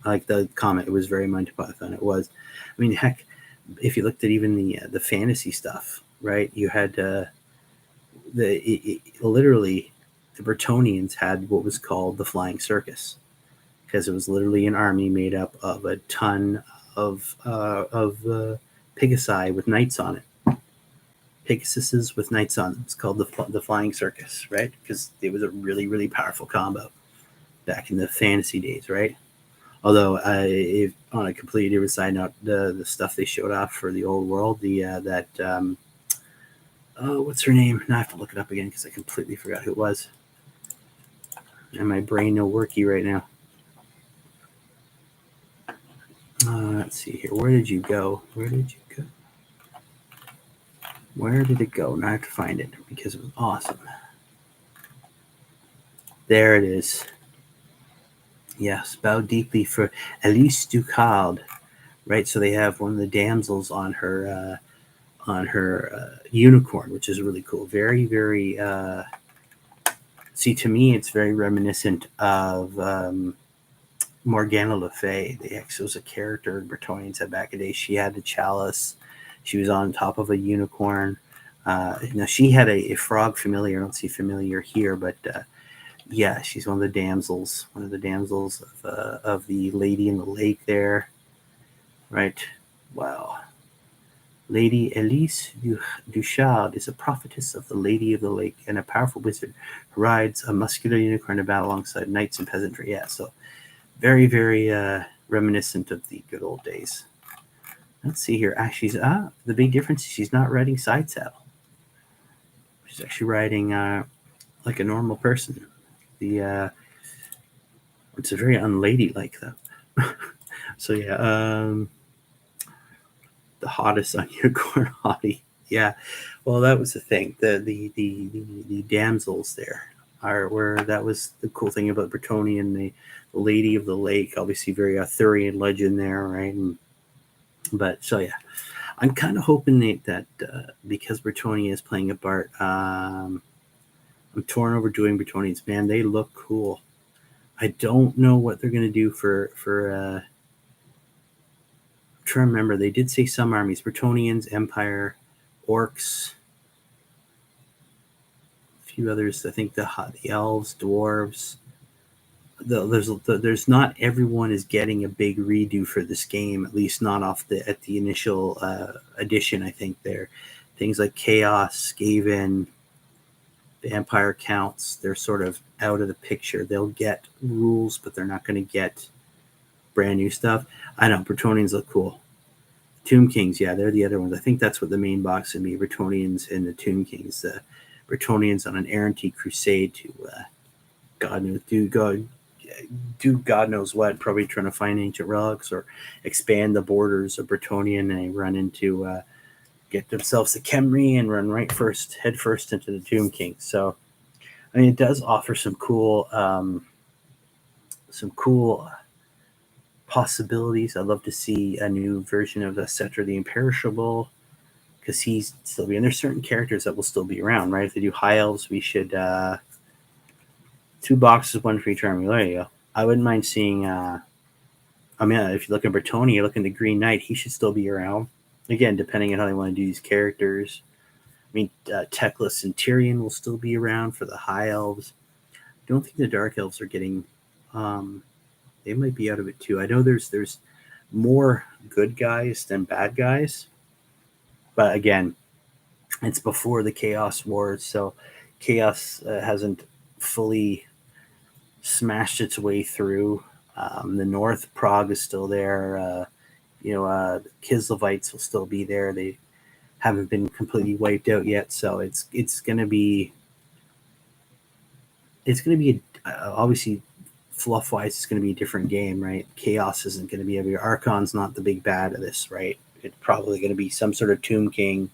S1: like the comment, it was very Monty Python. It was, heck, if you looked at even the fantasy stuff, right? You had literally the Bretonians had what was called the Flying Circus, because it was literally an army made up of a ton of Pegasi with knights on it. Pegasuses with knights on them. It's called the Flying Circus, right? Because it was a really, really powerful combo back in the fantasy days, right? Although, on a completely different side note, the stuff they showed off for the old world, what's her name? Now I have to look it up again because I completely forgot who it was. And my brain no worky right now. Let's see here. Where did you go? Where did it go? Now I have to find it because it was awesome. There it is. Yes, bow deeply for Elise Ducald, right? So they have one of the damsels on her unicorn, which is really cool. Very, very. See, to me, it's very reminiscent of Morgana Le Fay. It was a character Bretonians had back in the day. She had the chalice. She was on top of a unicorn. Now she had a frog familiar. I don't see familiar here, but yeah, she's one of the damsels. One of the damsels of the Lady in the Lake there, right? Wow. Lady Elise Duchard is a prophetess of the Lady of the Lake and a powerful wizard who rides a muscular unicorn to battle alongside knights and peasantry. Yeah, so very, very reminiscent of the good old days. Let's see here. The big difference is she's not riding side saddle. She's actually riding like a normal person. It's a very unladylike though. So yeah, the hottest on unicorn hottie. Yeah, well that was the thing. The damsels there that was the cool thing about Bretonian, the Lady of the Lake. Obviously, very Arthurian legend there, right? And But so yeah, I'm kind of hoping that because Bretonnia is playing a part, I'm torn over doing Bretonians. Man, they look cool. I don't know what they're going to do for I'm trying to remember. They did say some armies: Bretonians, Empire, Orcs, a few others. I think the elves, dwarves. There's not everyone is getting a big redo for this game, at least not at the initial edition. I think there things like Chaos, Skaven, the Empire counts. They're sort of out of the picture. They'll get rules, but they're not going to get brand new stuff. I know Bretonians look cool. Tomb Kings, yeah, they're the other ones. I think that's what the main box would be: Bretonians and the Tomb Kings. The Bretonians on an erranty crusade to God knows do God knows what, probably trying to find ancient relics or expand the borders of Bretonia, and they run into get themselves a Khemri and run head first into the Tomb King. So, I mean, it does offer some cool possibilities. I'd love to see a new version of Cetra the Imperishable, because he's still be, and there's certain characters that will still be around, right? If they do High Elves, we should 2 boxes, 1 for each army. There you go. I wouldn't mind seeing. If you look at Bretonia, you look in the Green Knight, he should still be around. Again, depending on how they want to do these characters. I mean, Teclis and Tyrion will still be around for the High Elves. I don't think the Dark Elves are getting. They might be out of it too. I know there's more good guys than bad guys, but again, it's before the Chaos Wars, so Chaos hasn't fully smashed its way through. The North, Prague is still there. Kislevites will still be there. They haven't been completely wiped out yet, so it's going to be obviously fluff wise, it's going to be a different game, right? Chaos isn't going to be every Archon's not the big bad of this, right? It's probably going to be some sort of Tomb King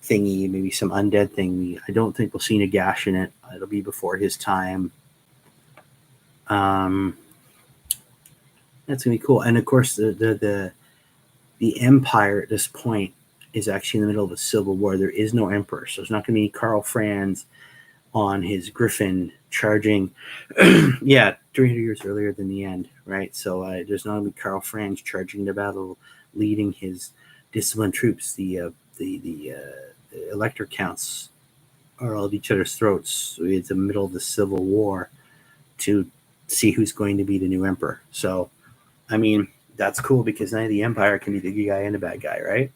S1: thingy, maybe some undead thing. I don't think we'll see Nagash in it. It'll be before his time. That's gonna be cool. And of course, the Empire at this point is actually in the middle of a civil war. There is no emperor, so there's not going to be Karl Franz on his Griffin charging. 300 years earlier than the end, right? So there's not going to be Karl Franz charging the battle, leading his disciplined troops. The elector counts are all at each other's throats. It's the middle of the civil war to see who's going to be the new emperor. So, I mean, that's cool because now the Empire can be the good guy and the bad guy, right?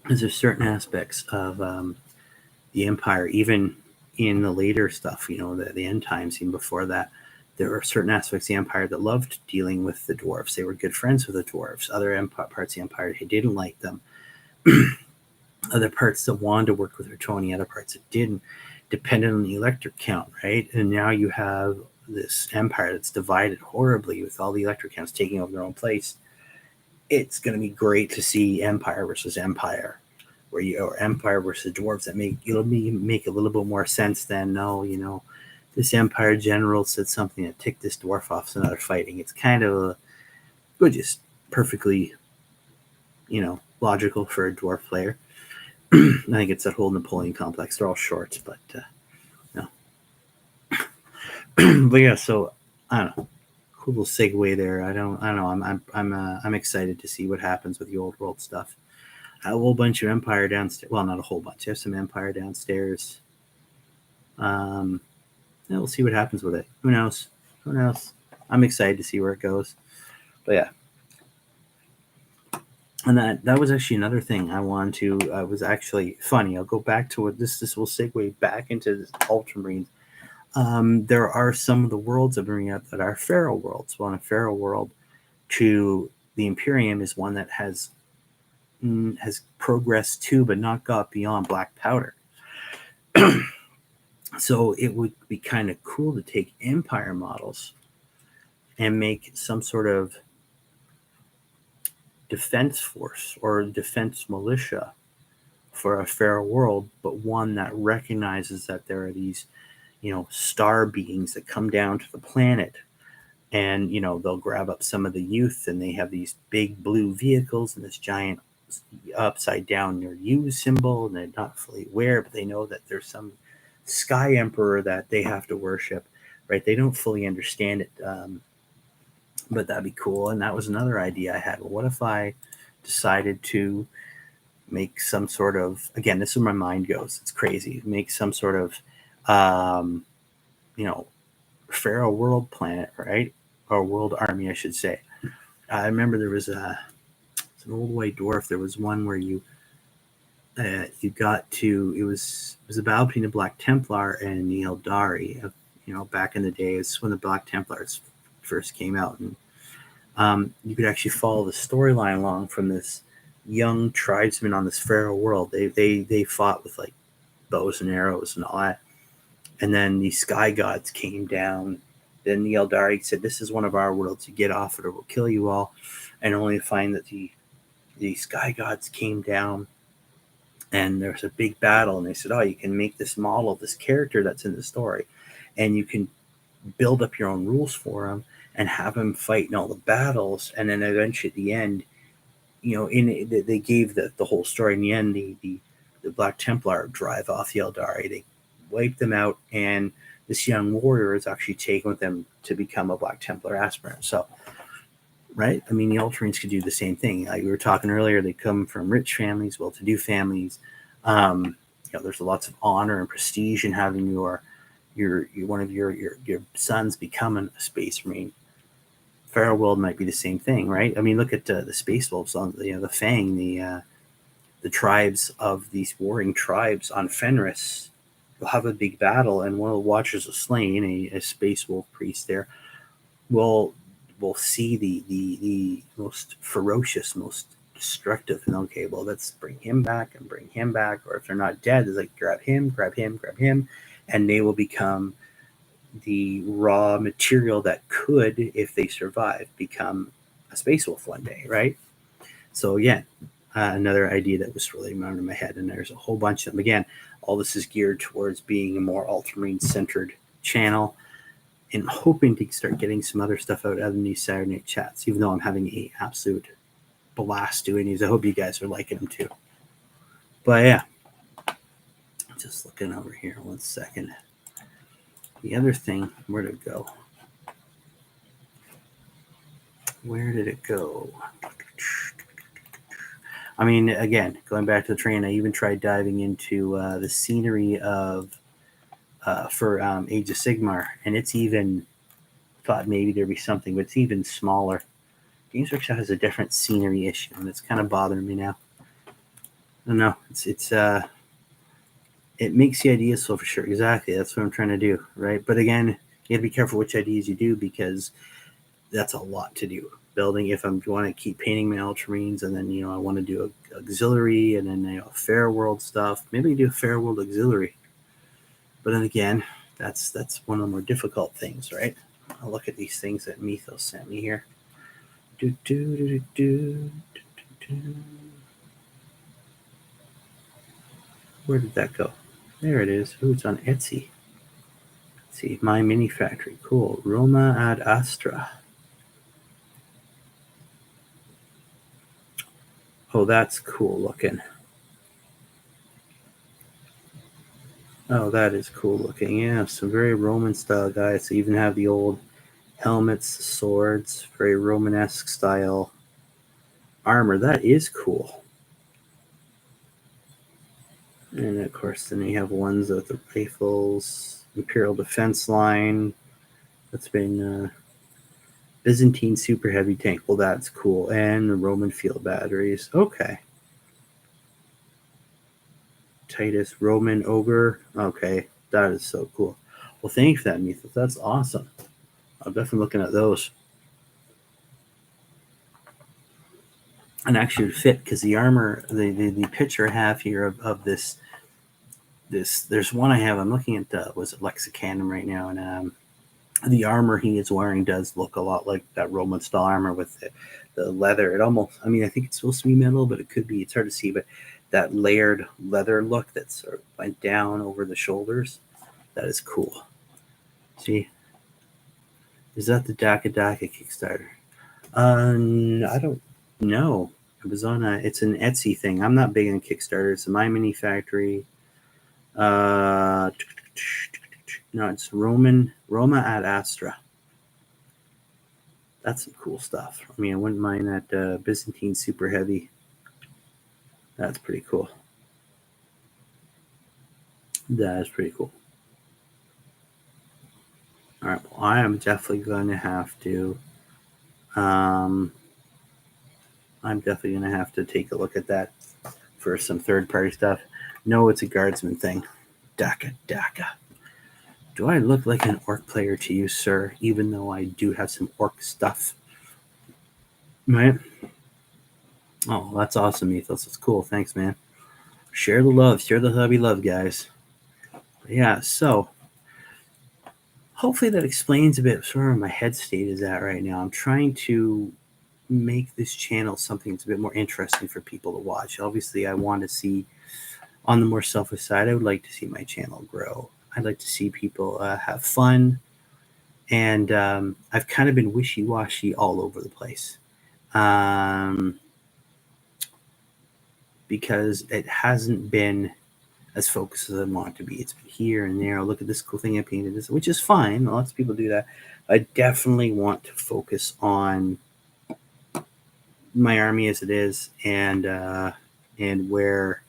S1: Because there's certain aspects of the Empire, even in the later stuff, the end times, even before that, there are certain aspects of the Empire that loved dealing with the dwarves. They were good friends with the dwarves. Other parts of the Empire didn't like them. Other parts that wanted to work with Bretonnia, other parts that didn't, dependent on the elector count, right? And now you have this Empire that's divided horribly with all the elector counts taking over their own place. It's going to be great to see Empire versus Empire, or Empire versus dwarves that make a little bit more sense than this Empire general said something that ticked this dwarf off, so now they're fighting. It's kind of just perfectly, logical for a dwarf player. I think it's that whole Napoleon complex. They're all short, but no. But yeah, so I don't know. Cool little segue there. I don't know. I'm excited to see what happens with the old world stuff. A whole bunch of Empire downstairs. Well, not a whole bunch. There's some Empire downstairs. We'll see what happens with it. Who knows? I'm excited to see where it goes. But yeah. And that was actually another thing I wanted to. Was actually funny. I'll go back to what this will segue back into this Ultramarines. There are some of the worlds that bring up that are Pharaoh worlds. Well, in a Pharaoh world, to the Imperium is one that has progressed to, but not got beyond black powder. So it would be kind of cool to take Empire models and make some sort of defense force or defense militia for a Pharaoh world, but one that recognizes that there are these, star beings that come down to the planet And they'll grab up some of the youth, and they have these big blue vehicles and this giant upside down near U symbol, and they're not fully aware, but they know that there's some sky emperor that they have to worship, right? They don't fully understand it, but that'd be cool. And that was another idea I had. Well, what if I decided to make some sort of, again, this is where my mind goes, it's crazy, make some sort of Pharaoh world planet, right? Or world army, I should say. I remember there was an old white dwarf. There was one where you got to, it was a battle between the Black Templar and the Eldari. Back in the days when the Black Templars first came out, and you could actually follow the storyline along from this young tribesman on this Pharaoh world. They fought with like bows and arrows and all that, and then the sky gods came down. Then the Eldari said, "This is one of our worlds. You get off it, or we'll kill you all." And only to find that the sky gods came down, and there's a big battle. And they said, "Oh, you can make this model of this character that's in the story, and you can build up your own rules for him and have him fight in all the battles." And then eventually, at the end, they gave the whole story. In the end, the Black Templar drive off the Eldari. They wipe them out, and this young warrior is actually taken with them to become a Black Templar aspirant. So, right? I mean, the Ultramarines could do the same thing. Like we were talking earlier, they come from rich families, well-to-do families. There's lots of honor and prestige in having your one of your sons becoming a Space Marine. Pharaoh world might be the same thing, right? I mean, look at the Space Wolves on the Fang, the tribes of these warring tribes on Fenris. You'll have a big battle, and one of the Watchers is slain, a Space Wolf priest there. Will see the most ferocious, most destructive, and okay, well, let's bring him back and bring him back. Or if they're not dead, it's like grab him, and they will become the raw material that could, if they survive, become a Space Wolf one day, right? So again, another idea that was really around in my head, and there's a whole bunch of them. Again, all this is geared towards being a more Ultramarine centered channel, and hoping to start getting some other stuff out of these Saturday night chats, even though I'm having an absolute blast doing these. I hope you guys are liking them too. But yeah, just looking over here 1 second. The other thing, where did it go? Where did it go? I mean, again, going back to the train, I even tried diving into the scenery of for Age of Sigmar, and it's even thought maybe there'd be something, but it's even smaller. Games Workshop has a different scenery issue, and it's kind of bothering me now. I don't know. It makes the ideas so for sure. Exactly. That's what I'm trying to do, right? But again, you got to be careful which ideas you do, because that's a lot to do. Building, if I'm want to keep painting my Ultramarines, and then I want to do a auxiliary, and then Fair World stuff. Maybe do a Fair World auxiliary. But then again, that's one of the more difficult things, right? I'll look at these things that Mythos sent me here. Where did that go? There it is. Ooh, it's on Etsy. Let's see, My Mini Factory. Cool. Roma ad Astra. Oh, that's cool looking. Oh, that is cool looking. Yeah, some very Roman style guys. So even have the old helmets, swords, very Romanesque style armor. That is cool. And of course, then you have ones with the rifles, Imperial Defense Line. That's been Byzantine Super Heavy Tank. Well, that's cool. And the Roman Field Batteries. Okay. Titus Roman Ogre. Okay, that is so cool. Well, thank you for that, Mythos. That's awesome. I'm definitely looking at those. And actually, it would fit, because the armor, the picture I have here of this, there's one I have. I'm looking at was it Lexicanum right now, and the armor he is wearing does look a lot like that Roman style armor with the leather. It almost, I mean, I think it's supposed to be metal, but it could be. It's hard to see, but that layered leather look that sort of went down over the shoulders, that is cool. See, Is that the Daka Daka Kickstarter? I don't know. It was on it's an Etsy thing. I'm not big on Kickstarter. It's a My Mini Factory. No, it's Roma ad Astra. That's some cool stuff. I mean, I wouldn't mind that Byzantine Super Heavy. That's pretty cool. That is pretty cool. All right, well, I am definitely going to have to. I'm definitely going to have to take a look at that for some third-party stuff. No, it's a guardsman thing. Daka Daka. Do I look like an orc player to you, sir? Even though I do have some orc stuff, right? Oh, that's awesome, Ethos. That's cool. Thanks, man. Share the love. Share the hobby love, guys. Yeah. So hopefully that explains a bit sort of where my head state is at right now. I'm trying to make this channel something that's a bit more interesting for people to watch. Obviously, I want to see, on the more selfish side, I would like to see my channel grow. I'd like to see people have fun. And I've kind of been wishy-washy all over the place. Because it hasn't been as focused as I want it to be. It's been here and there. Oh, look at this cool thing I painted, this, which is fine. Lots of people do that. I definitely want to focus on my army as it is, and where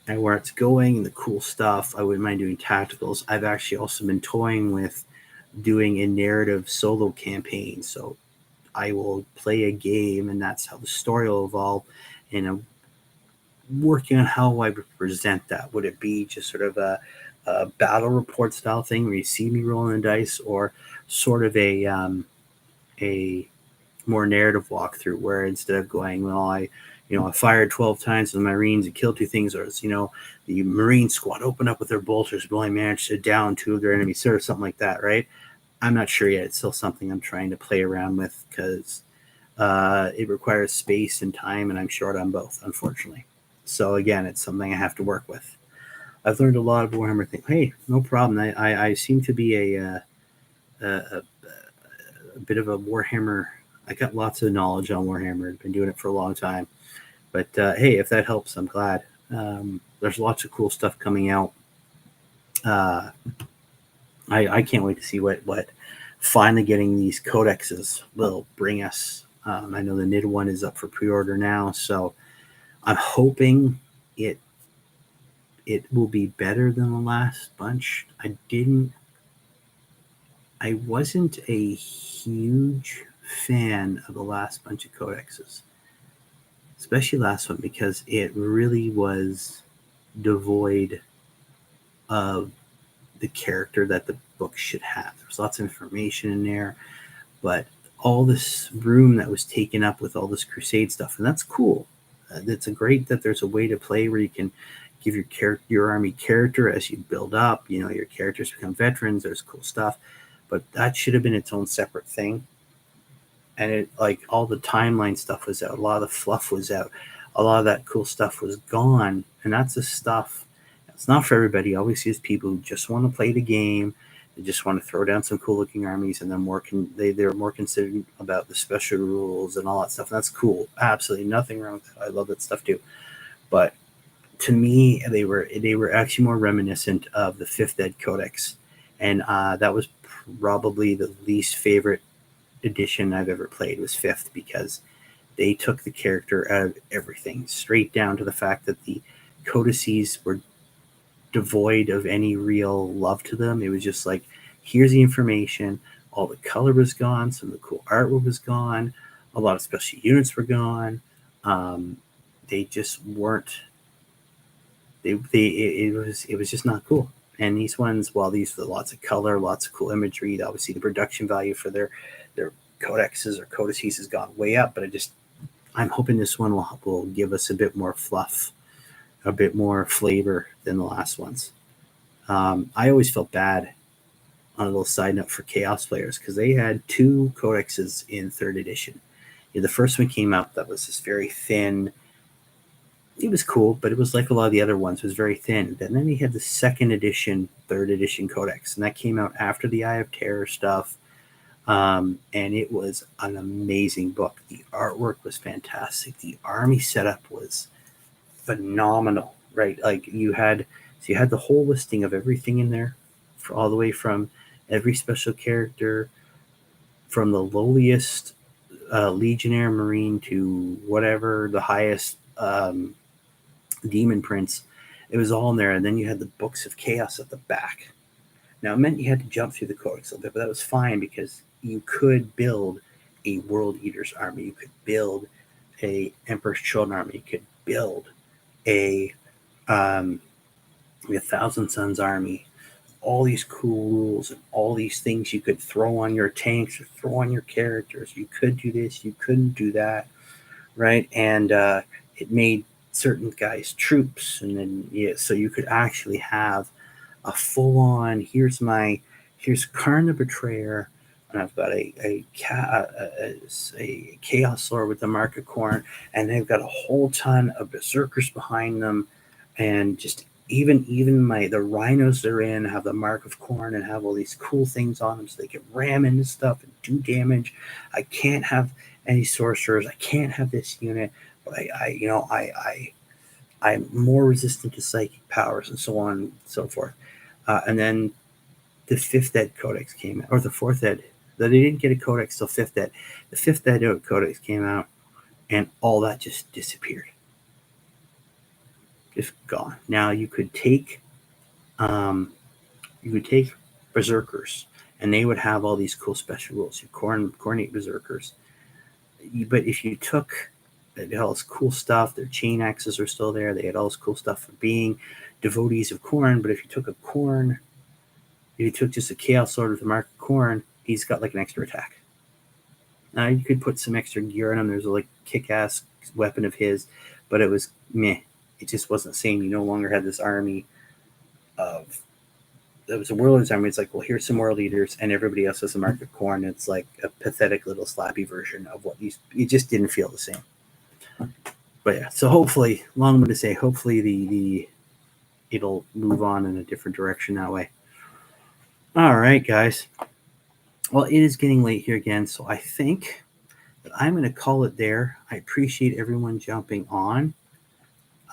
S1: it's going, and the cool stuff. I wouldn't mind doing tacticals. I've actually also been toying with doing a narrative solo campaign. So I will play a game, and that's how the story will evolve. And I'm working on how I would present that. Would it be just sort of a battle report style thing where you see me rolling the dice, or sort of a more narrative walkthrough where instead of going, well, I fired 12 times with the Marines and killed 2 things, or the Marine squad opened up with their bolters, but only managed to down 2 of their enemies, or something like that, right? I'm not sure yet. It's still something I'm trying to play around with because it requires space and time, and I'm short on both, unfortunately. So again, it's something I have to work with. I've learned a lot of Warhammer things. Hey, no problem. I seem to be a bit of a Warhammer. I got lots of knowledge on Warhammer. I've been doing it for a long time. But hey, if that helps, I'm glad. There's lots of cool stuff coming out. I can't wait to see what finally getting these codexes will bring us. I know the NID one is up for pre-order now, so I'm hoping it will be better than the last bunch. I wasn't a huge fan of the last bunch of codexes, especially last one, because it really was devoid of the character that the book should have. There's lots of information in there, but all this room that was taken up with all this crusade stuff, and that's cool. It's great that there's a way to play where you can give your army character as you build up. Your characters become veterans. There's cool stuff, but that should have been its own separate thing. And it, like, all the timeline stuff was out. A lot of the fluff was out. A lot of that cool stuff was gone, and that's the stuff. It's not for everybody. Obviously, it's people who just want to play the game. They just want to throw down some cool-looking armies, and then they're more considerate about the special rules and all that stuff. And that's cool. Absolutely nothing wrong with that. I love that stuff too. But to me, they were actually more reminiscent of the 5th Ed Codex, and that was probably the least favorite edition I've ever played, was 5th, because they took the character out of everything, straight down to the fact that the codices were devoid of any real love to them. It was just like, here's the information. All the color was gone. Some of the cool artwork was gone. A lot of special units were gone. They just weren't. It was just not cool. And these ones, while these were lots of color, lots of cool imagery, obviously the production value for their codexes or codices has gone way up. But I'm hoping this one will give us a bit more fluff, a bit more flavor than the last ones. I always felt bad, on a little side note, for Chaos players, because they had 2 codexes in 3rd edition. The first one came out that was this very thin. It was cool, but it was like a lot of the other ones. It was very thin. And then they had the 2nd edition, 3rd edition codex, and that came out after the Eye of Terror stuff. And it was an amazing book. The artwork was fantastic. The army setup was phenomenal, right? Like you had the whole listing of everything in there, for all the way from every special character, from the lowliest legionnaire marine to whatever the highest demon prince. It was all in there, and then you had the books of chaos at the back. Now, it meant you had to jump through the codex a little bit, but that was fine because you could build a World Eater's army. You could build a Emperor's Children army. You could build a Thousand Sons army. All these cool rules and all these things you could throw on your tanks or throw on your characters. You could do this. You couldn't do that, right? And it made certain guys troops, and then so you could actually have a full-on here's Karn the Betrayer, and I've got a Chaos Lord with the Mark of Khorne, and they've got a whole ton of berserkers behind them, and just even the rhinos they're in have the Mark of Khorne and have all these cool things on them so they can ram into stuff and do damage. I can't have any sorcerers. I can't have this unit, but I'm more resistant to psychic powers and so on and so forth. And then the 5th Ed Codex came out, or the 4th Ed. They didn't get a codex till 5th Ed. The 5th Ed Codex came out, and all that just disappeared. Just gone. Now you could take berserkers, and they would have all these cool special rules. Your Khornate berserkers. But if you took all this cool stuff, their chain axes are still there. They had all this cool stuff for being devotees of Khorne. But if you took just a Chaos Lord with the Mark of Khorne, he's got like an extra attack. Now you could put some extra gear on him. There's a like kick-ass weapon of his, but it was meh. It just wasn't the same. You no longer had this army of. It was a World army. It's like, well, here's some World Eaters, and everybody else has a Mark of Khorne. It's like a pathetic little slappy version of what it just didn't feel the same. But yeah, so hopefully, long way to say, hopefully it'll move on in a different direction that way. All right, guys. Well, it is getting late here again, so I think that I'm going to call it there. I appreciate everyone jumping on.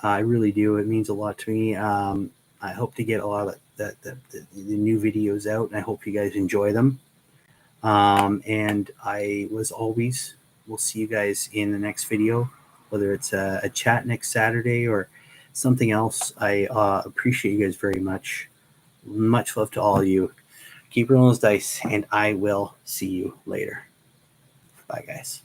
S1: I really do. It means a lot to me. I hope to get a lot of the new videos out, and I hope you guys enjoy them. And we'll see you guys in the next video, whether it's a chat next Saturday or something else. I appreciate you guys very much. Much love to all of you. Keep rolling those dice, and I will see you later. Bye, guys.